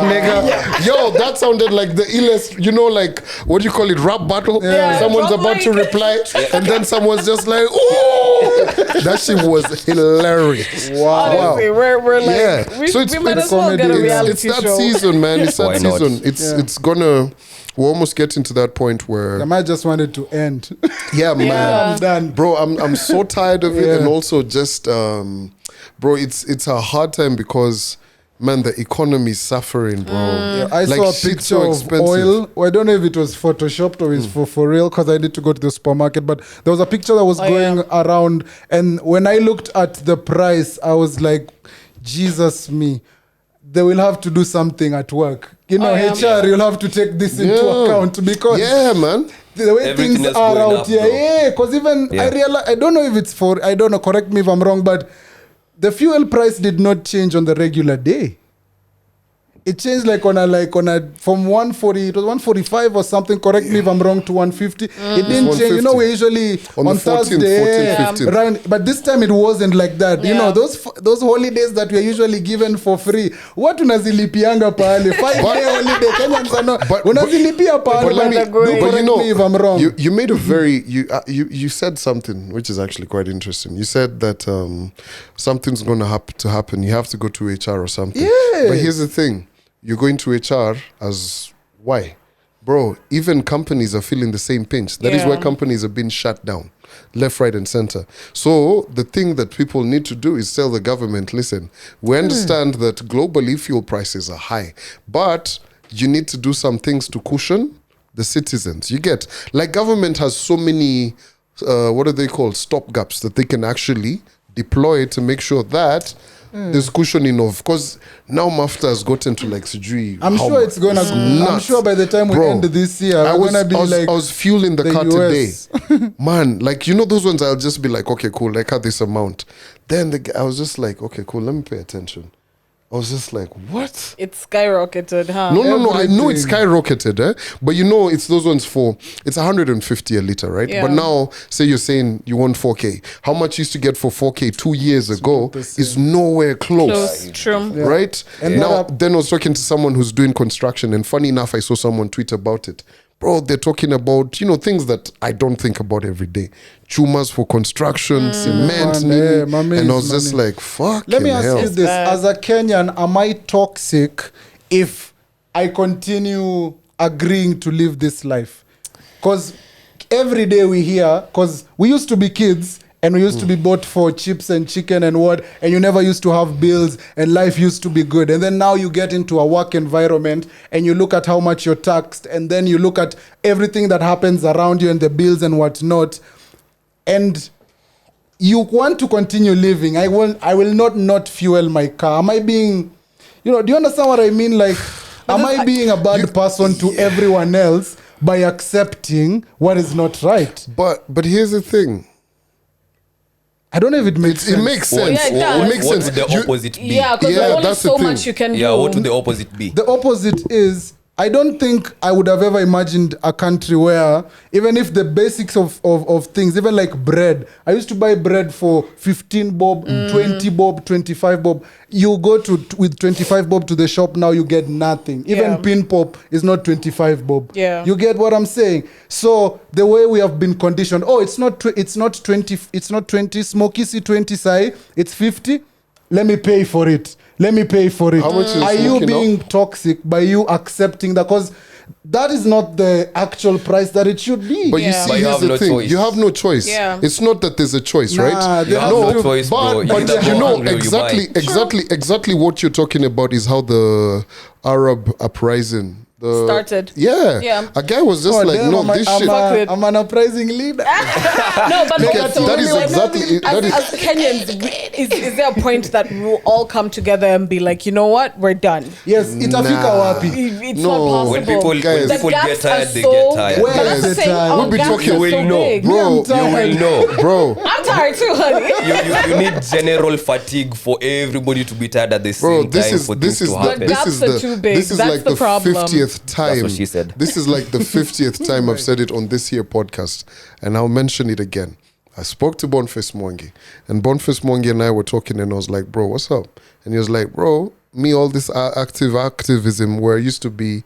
Nigga. Yo, that sounded like the illest, like, what do you call it, rap battle? Yeah. Someone's about to reply, and then someone's just like, ooh! That shit was hilarious. Honestly, we're like, we might as well get a reality it's that show. season, man. It's that Why not? season. It's gonna... We're almost getting to that point where I might just want it to end. Yeah, man. I'm done. Bro, I'm so tired of it, and also just bro, it's a hard time because man, the economy is suffering, bro. Yeah, I saw a picture of oil. Well, I don't know if it was photoshopped or it's for real because I need to go to the supermarket. But there was a picture that was going around, and when I looked at the price, I was like, Jesus me. They will have to do something at work. HR, you'll have to take this into account because man. The way Everything things is are going out up, here. bro. Yeah, because even I realize, I don't know if it's correct me if I'm wrong, but the fuel price did not change on the regular day. It changed like on a from 140, it was 145 or something. Correct me if I'm wrong, to 150. It didn't change. You know, we usually on the 14th, Thursday 14th, 15th. around, but this time it wasn't like that. You know, those holidays that we are usually given for free. What unazilipianga pale? 5-day holiday. Kenyans are not. Unazilipia pale. But correct me if I'm wrong. You made a very you said something which is actually quite interesting. You said that something's going to happen. You have to go to HR or something. Yeah. But here's the thing. You're going to HR as why? Bro, even companies are feeling the same pinch. That is why companies are being shut down, left, right, and center. So the thing that people need to do is tell the government, listen, we understand that globally fuel prices are high, but you need to do some things to cushion the citizens. You get, like, government has so many, what are they called, stopgaps that they can actually deploy to make sure that there's cushioning of, because now MAFTA has gotten to like sijui. I'm sure it's gonna. I'm sure by the time we end this year, I was fueling the car US. today, man. Like, you know, those ones I'll just be like, okay, cool, like at this amount. Then I was just like, okay, cool, let me pay attention. I was just like, what? It's skyrocketed, huh? No. I know it's skyrocketed, but you know, it's those ones it's 150 a liter, right? Yeah. But now, say you're saying you want 4K. How much you used to get for 4K 2 years ago is nowhere close. True. Yeah. Right? And now, then I was talking to someone who's doing construction, and funny enough, I saw someone tweet about it. Bro, they're talking about, you know, things that I don't think about every day. Chumas for construction, cement, and I was just like, fuck. Let me ask you this. As a Kenyan, am I toxic if I continue agreeing to live this life? Because every day we hear, because we used to be kids, and we used to be bought for chips and chicken and what, and you never used to have bills, and life used to be good. And then now you get into a work environment, and you look at how much you're taxed, and then you look at everything that happens around you and the bills and whatnot, and you want to continue living. I will not fuel my car. Am I being, do you understand what I mean? Like, am I being a bad person to everyone else by accepting what is not right? But here's the thing. I don't know if it makes sense. It makes sense. Yeah, it makes what sense. would the opposite be? Yeah, because there's only that's the so thing. much you can do. Yeah, what would the opposite be? The opposite is, I don't think I would have ever imagined a country where, even if the basics of things, even like bread, I used to buy bread for 15 bob, 20 bob, 25 bob. You go with 25 bob to the shop, now you get nothing. Even pin pop is not 25 bob. Yeah. You get what I'm saying? So the way we have been conditioned, it's not 20, smoky C 20 sai, it's 50. Let me pay for it. How much is Are you smoking being now? toxic by you accepting that? Because that is not the actual price that it should be. But you Yeah. see, But you here's have the no thing. choice. You have no choice. Yeah. It's not that there's a choice, right? You have no choice, bro. You But either you go know hungry or you buy. exactly what you're talking about is how the Arab uprising Started. Yeah. A guy was just like, damn, no, I'm this a- shit. Fuck with- I'm an uprising leader. No, but Look okay, at- so that is really, exactly- that is- as Kenyans, is there a point that we'll all come together and be like, you know what, we're done? Yes, itafika wapi. It's No. not possible. When people Guys. The get gaps tired, are they so- get tired. Where But is I'm the saying time? our We'll be gaps talking- are You so will know. big. Bro, I'm You tired. will know. bro. I'm tired too, honey. You need general fatigue for everybody to be tired at the Bro, same this time is for this things is to the happen. this gaps is are the too big. this is That's like the the problem. 50th time. That's what she said. This is like the 50th time I've said it on this here podcast, and I'll mention it again. I spoke to Boniface Mwangi, and Boniface Mwangi and I were talking, and I was like, bro, what's up? And he was like, bro, me, all this activism where I used to be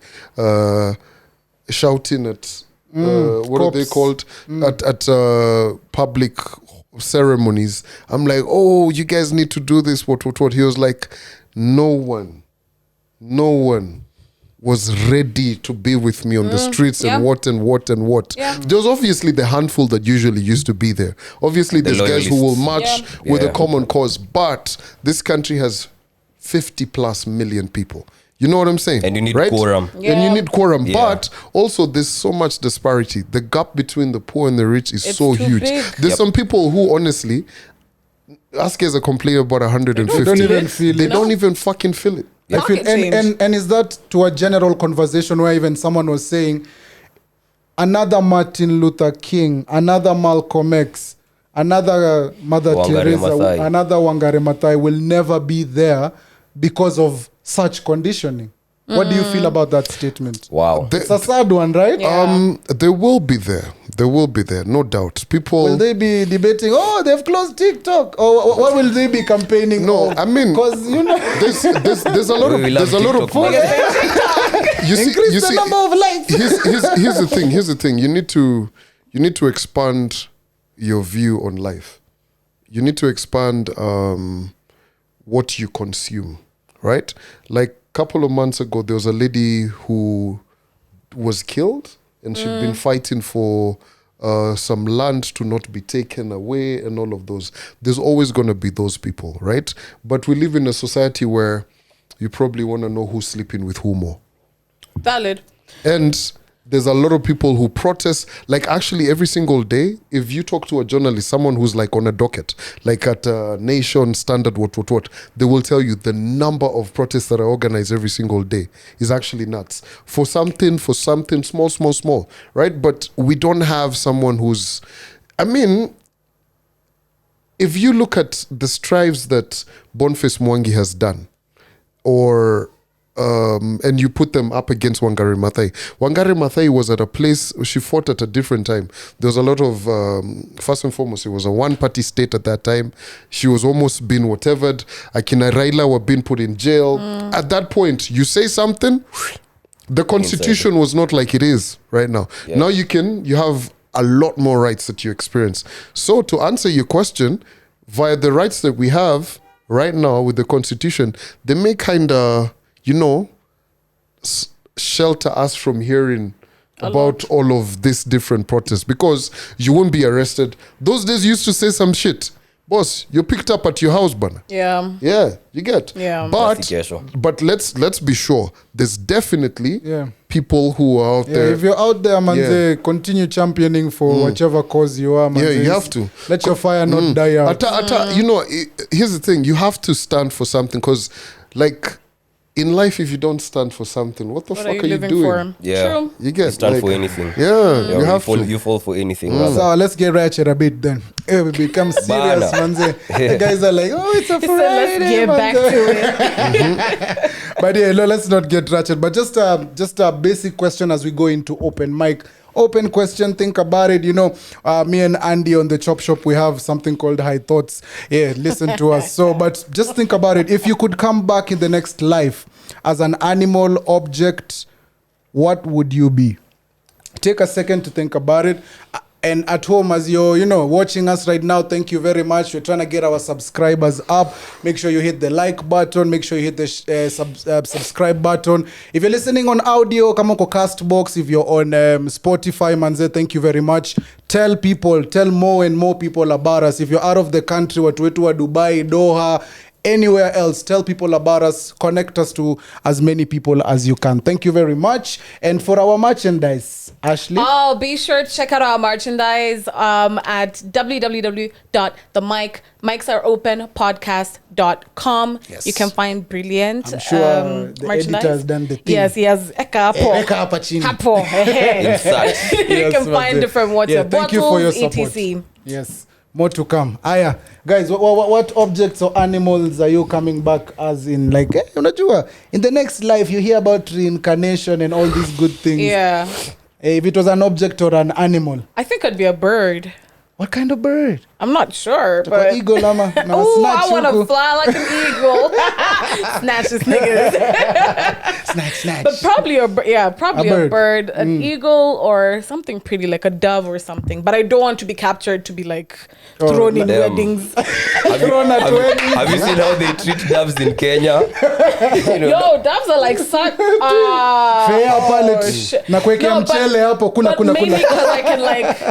shouting at, what are they cops. called? At public ceremonies. I'm like, oh, you guys need to do this, what. He was like, no one was ready to be with me on the streets yeah. and what. Yeah. There was obviously the handful that usually used to be there. Obviously, there's guys who will loyalists. march Yeah. with a Yeah. common cause, but this country has 50 plus million people. You know what I'm saying? And you need right? quorum. And Yeah. you need quorum. Yeah. But also, there's so much disparity. The gap between the poor and the rich is It's so too huge. big. There's Yep. some people who honestly, ask as a complaint about 150. Don't even feel They it. don't even fucking feel it. I feel, Pocket change. and is that to a general conversation where even someone was saying another Martin Luther King, another Malcolm X, another Mother Wangari Teresa, Maathai. another Wangari Maathai will never be there because of such conditioning. What do you feel about that statement? Wow. It's a sad one, right? Yeah. They will be there. They will be there, no doubt. People Will they be debating, oh, they've closed TikTok? Or what will they be campaigning? No, I mean, because, you know, there's a lot of We love TikTok. you see, increase the number of likes. here's the thing. You need to expand your view on life. You need to expand what you consume, right? Like a couple of months ago, there was a lady who was killed, and she'd been fighting for some land to not be taken away and all of those. There's always going to be those people, right? But we live in a society where you probably want to know who's sleeping with who more. Valid. And there's a lot of people who protest, like actually every single day. If you talk to a journalist, someone who's like on a docket, like at Nation, Standard, what, they will tell you the number of protests that are organized every single day is actually nuts. For something small, right? But we don't have someone who's, I mean, if you look at the strives that Boniface Mwangi has done, or and you put them up against Wangari Maathai. Wangari Maathai was at a place, she fought at a different time. There was a lot of, first and foremost, it was a one-party state at that time. She was almost being whatevered. Akina Raila were being put in jail. At that point, you say something, the constitution was not like it is right now. Yeah. Now you have a lot more rights that you experience. So to answer your question, via the rights that we have right now with the constitution, they may kind of, shelter us from hearing about all of these different protests, because you won't be arrested. Those days you used to say some shit. Boss, you're picked up at your house, bana. Yeah. Yeah, you get. Yeah. But let's be sure. There's definitely people who are out there. If you're out there, man, continue championing for whichever cause you are, man. Yeah, you have to. Let your fire not die out. Here's the thing. You have to stand for something, because, like, in life, if you don't stand for something, what fuck are you doing? For? Yeah. True. You get stand for anything. Yeah, you have to. You fall for anything. So let's get ratchet a bit then. We become serious, man. The guys are like, oh, it's a Friday. Let's get back to it. But yeah, let's not get ratchet. But just a basic question as we go into open mic. Open question, think about it. Me and Andy on the Chop Shop, we have something called High Thoughts. Yeah, listen to us. So, but just think about it. If you could come back in the next life as an animal, object, what would you be? Take a second to think about it. And at home, as you're, watching us right now, thank you very much. We're trying to get our subscribers up. Make sure you hit the like button. Make sure you hit the subscribe button. If you're listening on audio, come on Castbox. If you're on Spotify, manze, thank you very much. Tell more and more people about us. If you're out of the country, watu wetu wa Dubai, Doha, anywhere else, tell people about us. Connect us to as many people as you can. Thank you very much. And for our merchandise, Ashley? Oh, be sure to check out our merchandise at www.mikesAreOpenPodcast.com. Yes. You can find brilliant I'm sure the merchandise. editor has done the thing. Yes, he has. You can find different water bottles, thank you for your support. etc. Yes. More to come. Aya, guys, what objects or animals are you coming back as in? Like, unajua, in the next life, you hear about reincarnation and all these good things. Yeah. If it was an object or an animal. I think I'd be a bird. What kind of bird? I'm not sure, but... eagle, lama. Oh, I want to fly like an eagle. Snatch this nigga. Snatch. But probably a bird, an eagle, or something pretty like a dove or something. But I don't want to be captured to be like thrown in weddings. Have you seen how they treat doves in Kenya? Yo, doves are like such. Fair palate. Na kuwekea mchele hapo kuna. Maybe because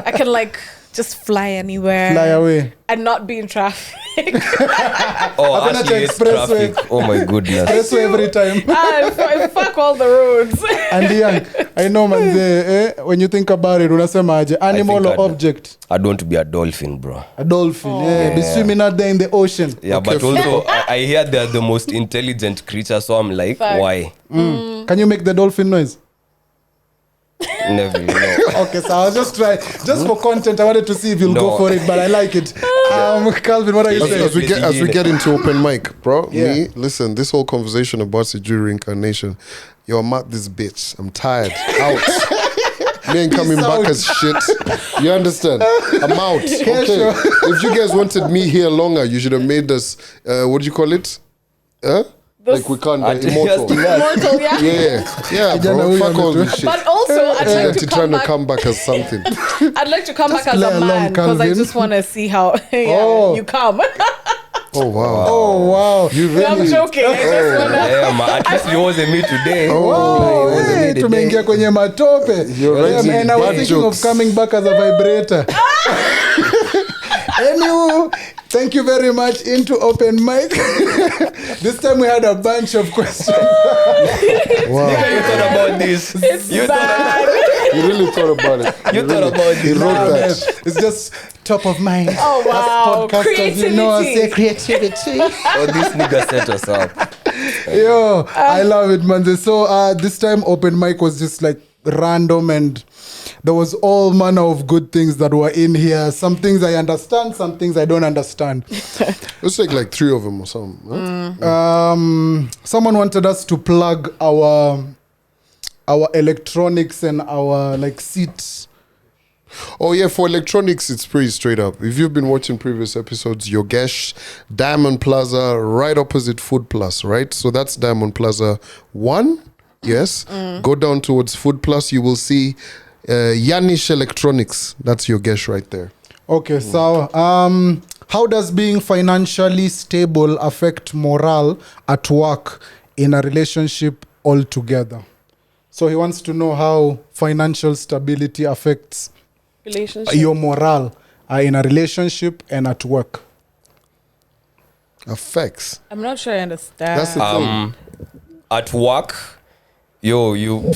I can just fly anywhere. Fly away. And not be in traffic. Actually, it's traffic. Oh my goodness. Expressway every time. Fuck all the roads. And young, I know, man, when you think about it, unasemaje, animal or object? I'd want to be a dolphin, bro. A dolphin, Be swimming out there in the ocean. Yeah, okay, but also, I hear they're the most intelligent creature, so I'm like, why? Can you make the dolphin noise? Never, no. Okay, so I'll just try. Just for content, I wanted to see if you'll go for it, but I like it. Calvin, what are you saying? As we get into open mic, bro. Yeah. Me, listen, this whole conversation about Siju reincarnation, yo, I'm out this bitch. I'm tired. Out. Me ain't coming back as shit. You understand? I'm out. Okay. Sure. If you guys wanted me here longer, you should have made us. What do you call it? Like we can't immortal. Immortal, yeah. Yeah, bro. Fuck all this shit. But also, I'd like to trying come to come back as something. I'd like to come back as play a along, man because I Calvin. just want to see how you come. Oh wow. Oh, wow. You really? I'm joking. I just wanna. Yeah, man. At least it wasn't me today. Oh, hey, tumeingia kwenye matope. You're right. Yeah, man, I was Bad thinking jokes. of coming back as a vibrator. Anyway, thank you very much. Into open mic. This time we had a bunch of questions. Wow. You thought about this. It's You bad. You really thought about it. You thought about He this. wrote that. It's just top of mind. Oh wow! Podcasters, Creativity. you know, I say creativity. Oh, this nigga set us up. Yo, I love it, man. So this time open mic was just like random, and there was all manner of good things that were in here. Some things I understand, some things I don't understand. Let's take like 3 of them or something. Huh? Someone wanted us to plug our electronics and our like seats. Oh yeah, for electronics, it's pretty straight up. If you've been watching previous episodes, Yogesh, Diamond Plaza, right opposite Food Plus, right? So that's Diamond Plaza 1. Yes. Go down towards Food Plus, you will see Yanish Electronics. That's Yogesh right there. Okay, so how does being financially stable affect morale at work in a relationship altogether? So he wants to know how financial stability affects Relationship. your morale in a relationship and at work. Affects. I'm not sure I understand. That's the thing. At work, you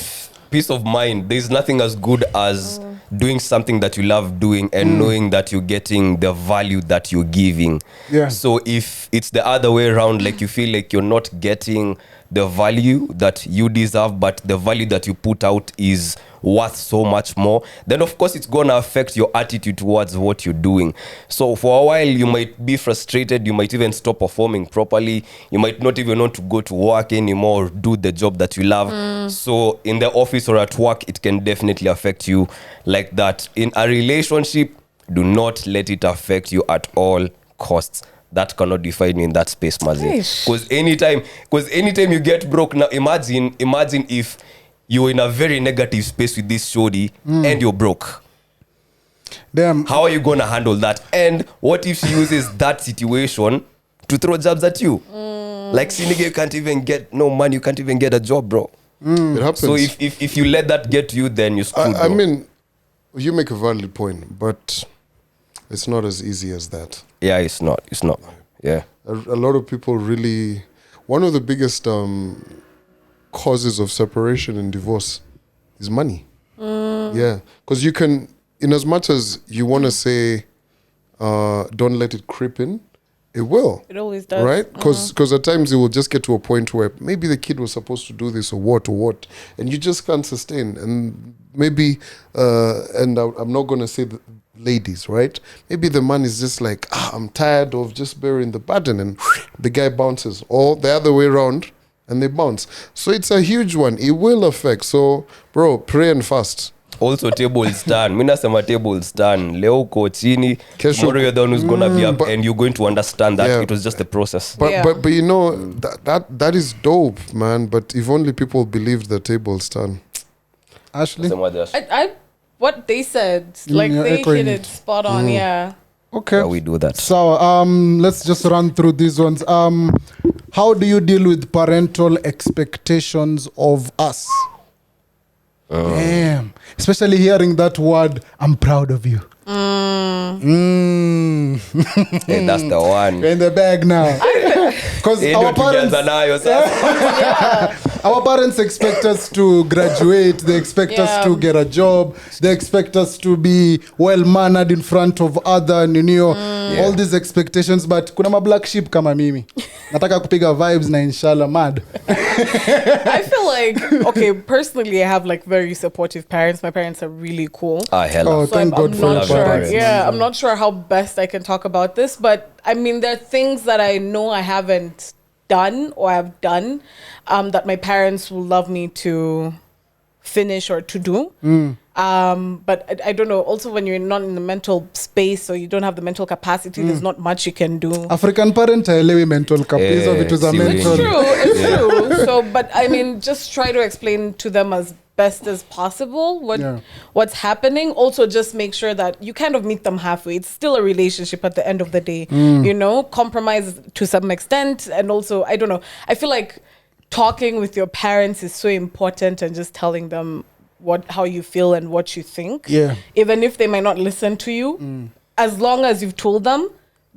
peace of mind. There's nothing as good as doing something that you love doing and knowing that you're getting the value that you're giving. Yeah. So if it's the other way around, like you feel like you're not getting the value that you deserve, but the value that you put out is worth so much more, then of course it's going to affect your attitude towards what you're doing. So for a while you might be frustrated, you might even stop performing properly, you might not even want to go to work anymore or do the job that you love. So in the office or at work, it can definitely affect you like that. In a relationship, do not let it affect you at all costs. That cannot define you in that space, Mazi. Because anytime you get broke, now imagine if you're in a very negative space with this shorty and you're broke. Damn. How are you going to handle that? And what if she uses that situation to throw jabs at you? Like, Sinige, you can't even get no money, you can't even get a job, bro. It happens. So if you let that get to you, then you're screwed, I bro. mean, you make a valid point, but it's not as easy as that. Yeah, it's not. Yeah. A lot of people really... One of the biggest causes of separation and divorce is money. Yeah. Because you can... In as much as you want to say, don't let it creep in, it will. It always does. Right? Because at times it will just get to a point where maybe the kid was supposed to do this or what, and you just can't sustain. And maybe, and I'm not going to say the ladies, right? Maybe the man is just like, I'm tired of just bearing the burden, and the guy bounces. Or the other way around, and they bounce. So it's a huge one. It will affect. So, bro, pray and fast. Also tables turn. Mina sema tables turn. Leo uko chini. Kesho- Tomorrow you're the one who's gonna be up, but- and you're going to understand that Yeah. it was just a process. But Yeah. but you know that is dope, man. But if only people believed the tables turn. Ashley? Sema Josh. I what they said, like you're they echoing hit it spot on. Yeah. Okay. Yeah, we do that. So let's just run through these ones. How do you deal with parental expectations of us? Damn. Especially hearing that word, I'm proud of you. Hey, that's the one. You're in the bag now. Because Hey, our ndio parents, tukianza nayo sasa. our parents expect us to graduate. They expect us to get a job. They expect us to be well mannered in front of other, all these expectations. But kuna ma black sheep kama mimi. Nataka kupiga vibes na inshallah mad. I feel like, okay, personally, I have like very supportive parents. My parents are really cool. Oh, So thank God I'm for not your sure. parents. Yeah, I'm not sure how best I can talk about this, but I mean, there are things that I know I haven't done or I've done that my parents will love me to finish or to do. But I don't know. Also, when you're not in the mental space or you don't have the mental capacity, there's not much you can do. African parent haelewi mental capacity of it was a mental. It's true. So, but I mean, just try to explain to them as best as possible what's happening. Also, just make sure that you kind of meet them halfway. It's still a relationship at the end of the day. Compromise to some extent. And also, I don't know. I feel like talking with your parents is so important, and just telling them how you feel and what you think. Yeah. Even if they might not listen to you, as long as you've told them,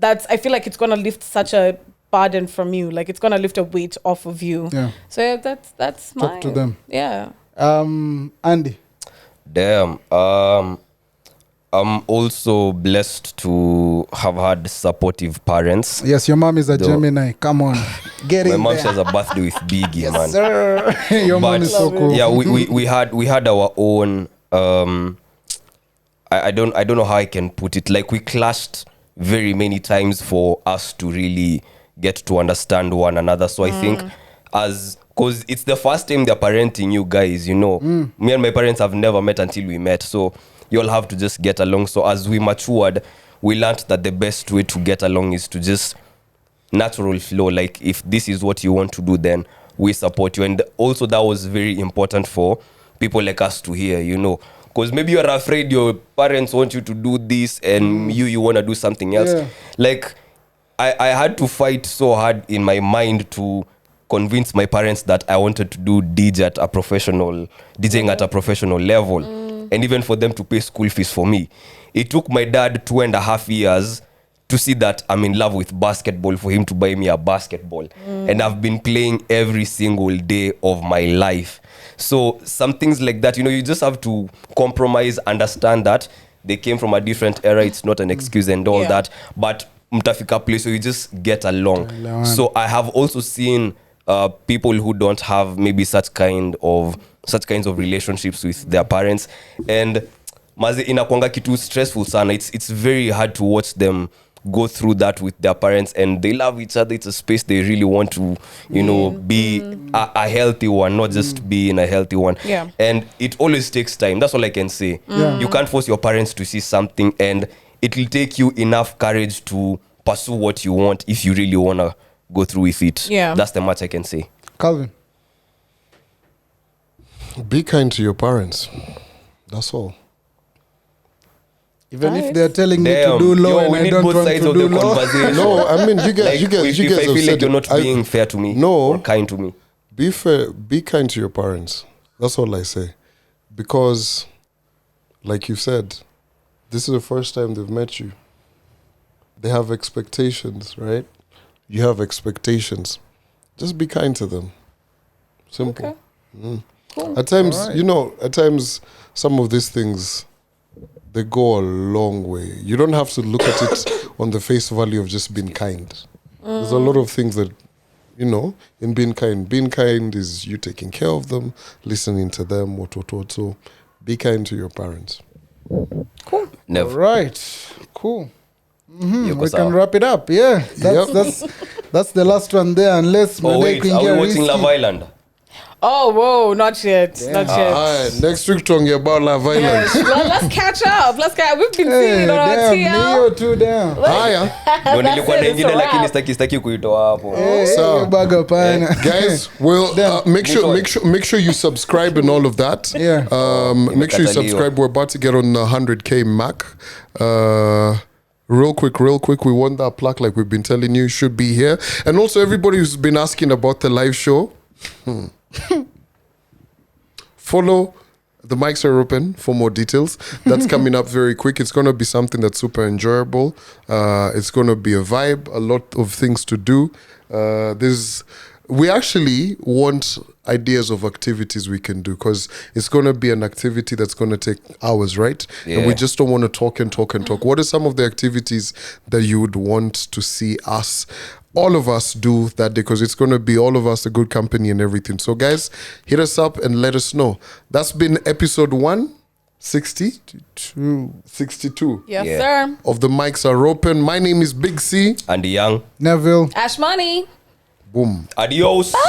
I feel like it's gonna lift such a burden from you. Like it's gonna lift a weight off of you. Yeah. So yeah, that's Talk to them. Yeah. Andy. Damn. I'm also blessed to have had supportive parents. Yes, your mom is a Gemini. Come on. Get My in mom there. shares a birthday with Biggie, man. Sir. Your mom But is so cool. yeah, we had our own. I don't know how I can put it. Like we clashed very many times for us to really get to understand one another. So I think because it's the first time they're parenting you guys, me and my parents have never met until we met. So you all have to just get along. So as we matured, we learned that the best way to get along is to just natural flow. Like if this is what you want to do, then we support you. And also that was very important for people like us to hear, because maybe you're afraid your parents want you to do this and you want to do something else. Yeah. Like I had to fight so hard in my mind to convince my parents that I wanted to do DJing at a professional level, and even for them to pay school fees for me. It took my dad 2.5 years to see that I'm in love with basketball for him to buy me a basketball. And I've been playing every single day of my life. So some things like that, you just have to compromise, understand that they came from a different era. It's not an excuse and all that, but mtafika place, so you just get along. So I have also seen people who don't have maybe such kinds of relationships with their parents, and maze inakwanga kitu stressful sana. It's very hard to watch them go through that with their parents, and they love each other. It's a space they really want to be a healthy one, not just be in a healthy one. And it always takes time. That's all I can say. You can't force your parents to see something, and it will take you enough courage to pursue what you want if you really want to go through with it. That's the much I can say. Calvin. Be kind to your parents. That's all. Even if they're telling me to do law and I don't want to do law. No, I mean, you guys if have I feel said like you're not being fair to me or kind to me. Be fair, be kind to your parents. That's all I say. Because, like you said, this is the first time they've met you. They have expectations, right? You have expectations. Just be kind to them. Simple. Okay. Cool. At times, at times, some of these things, they go a long way. You don't have to look at it on the face value of just being kind. There's a lot of things that, in being kind. Being kind is you taking care of them, listening to them, what. So be kind to your parents. Cool. Never. All right. Cool. We sawa. can wrap it up. Yeah. That's the last one there. Unless wait, are we watching Love Island? Oh, whoa, not yet. Not yet. Next week, talking about Love Island. Yes, let's catch up. We've been seeing it on our TL. Neo too down. Ndio nilikuwa na ingine lakini sitaki kuitoa hapo. So, baga pana. guys, make sure you subscribe and all of that. Yeah. Make sure you subscribe. We're about to get on 100K Mac. Real quick, we want that plaque like we've been telling you should be here. And also everybody who's been asking about the live show, follow the mics are open for more details. That's coming up very quick. It's going to be something that's super enjoyable. It's going to be a vibe, a lot of things to do. We actually want ideas of activities we can do, because it's going to be an activity that's going to take hours, right? Yeah. And we just don't want to talk and talk and talk. What are some of the activities that you would want to see us, all of us, do that day? Because it's going to be all of us a good company and everything. So guys, hit us up and let us know. That's been episode 162 Yes, Yeah. sir. of The Mics Are Open. My name is Big C. And the young. Neville. Ash Money. Boom. Adios. Bye.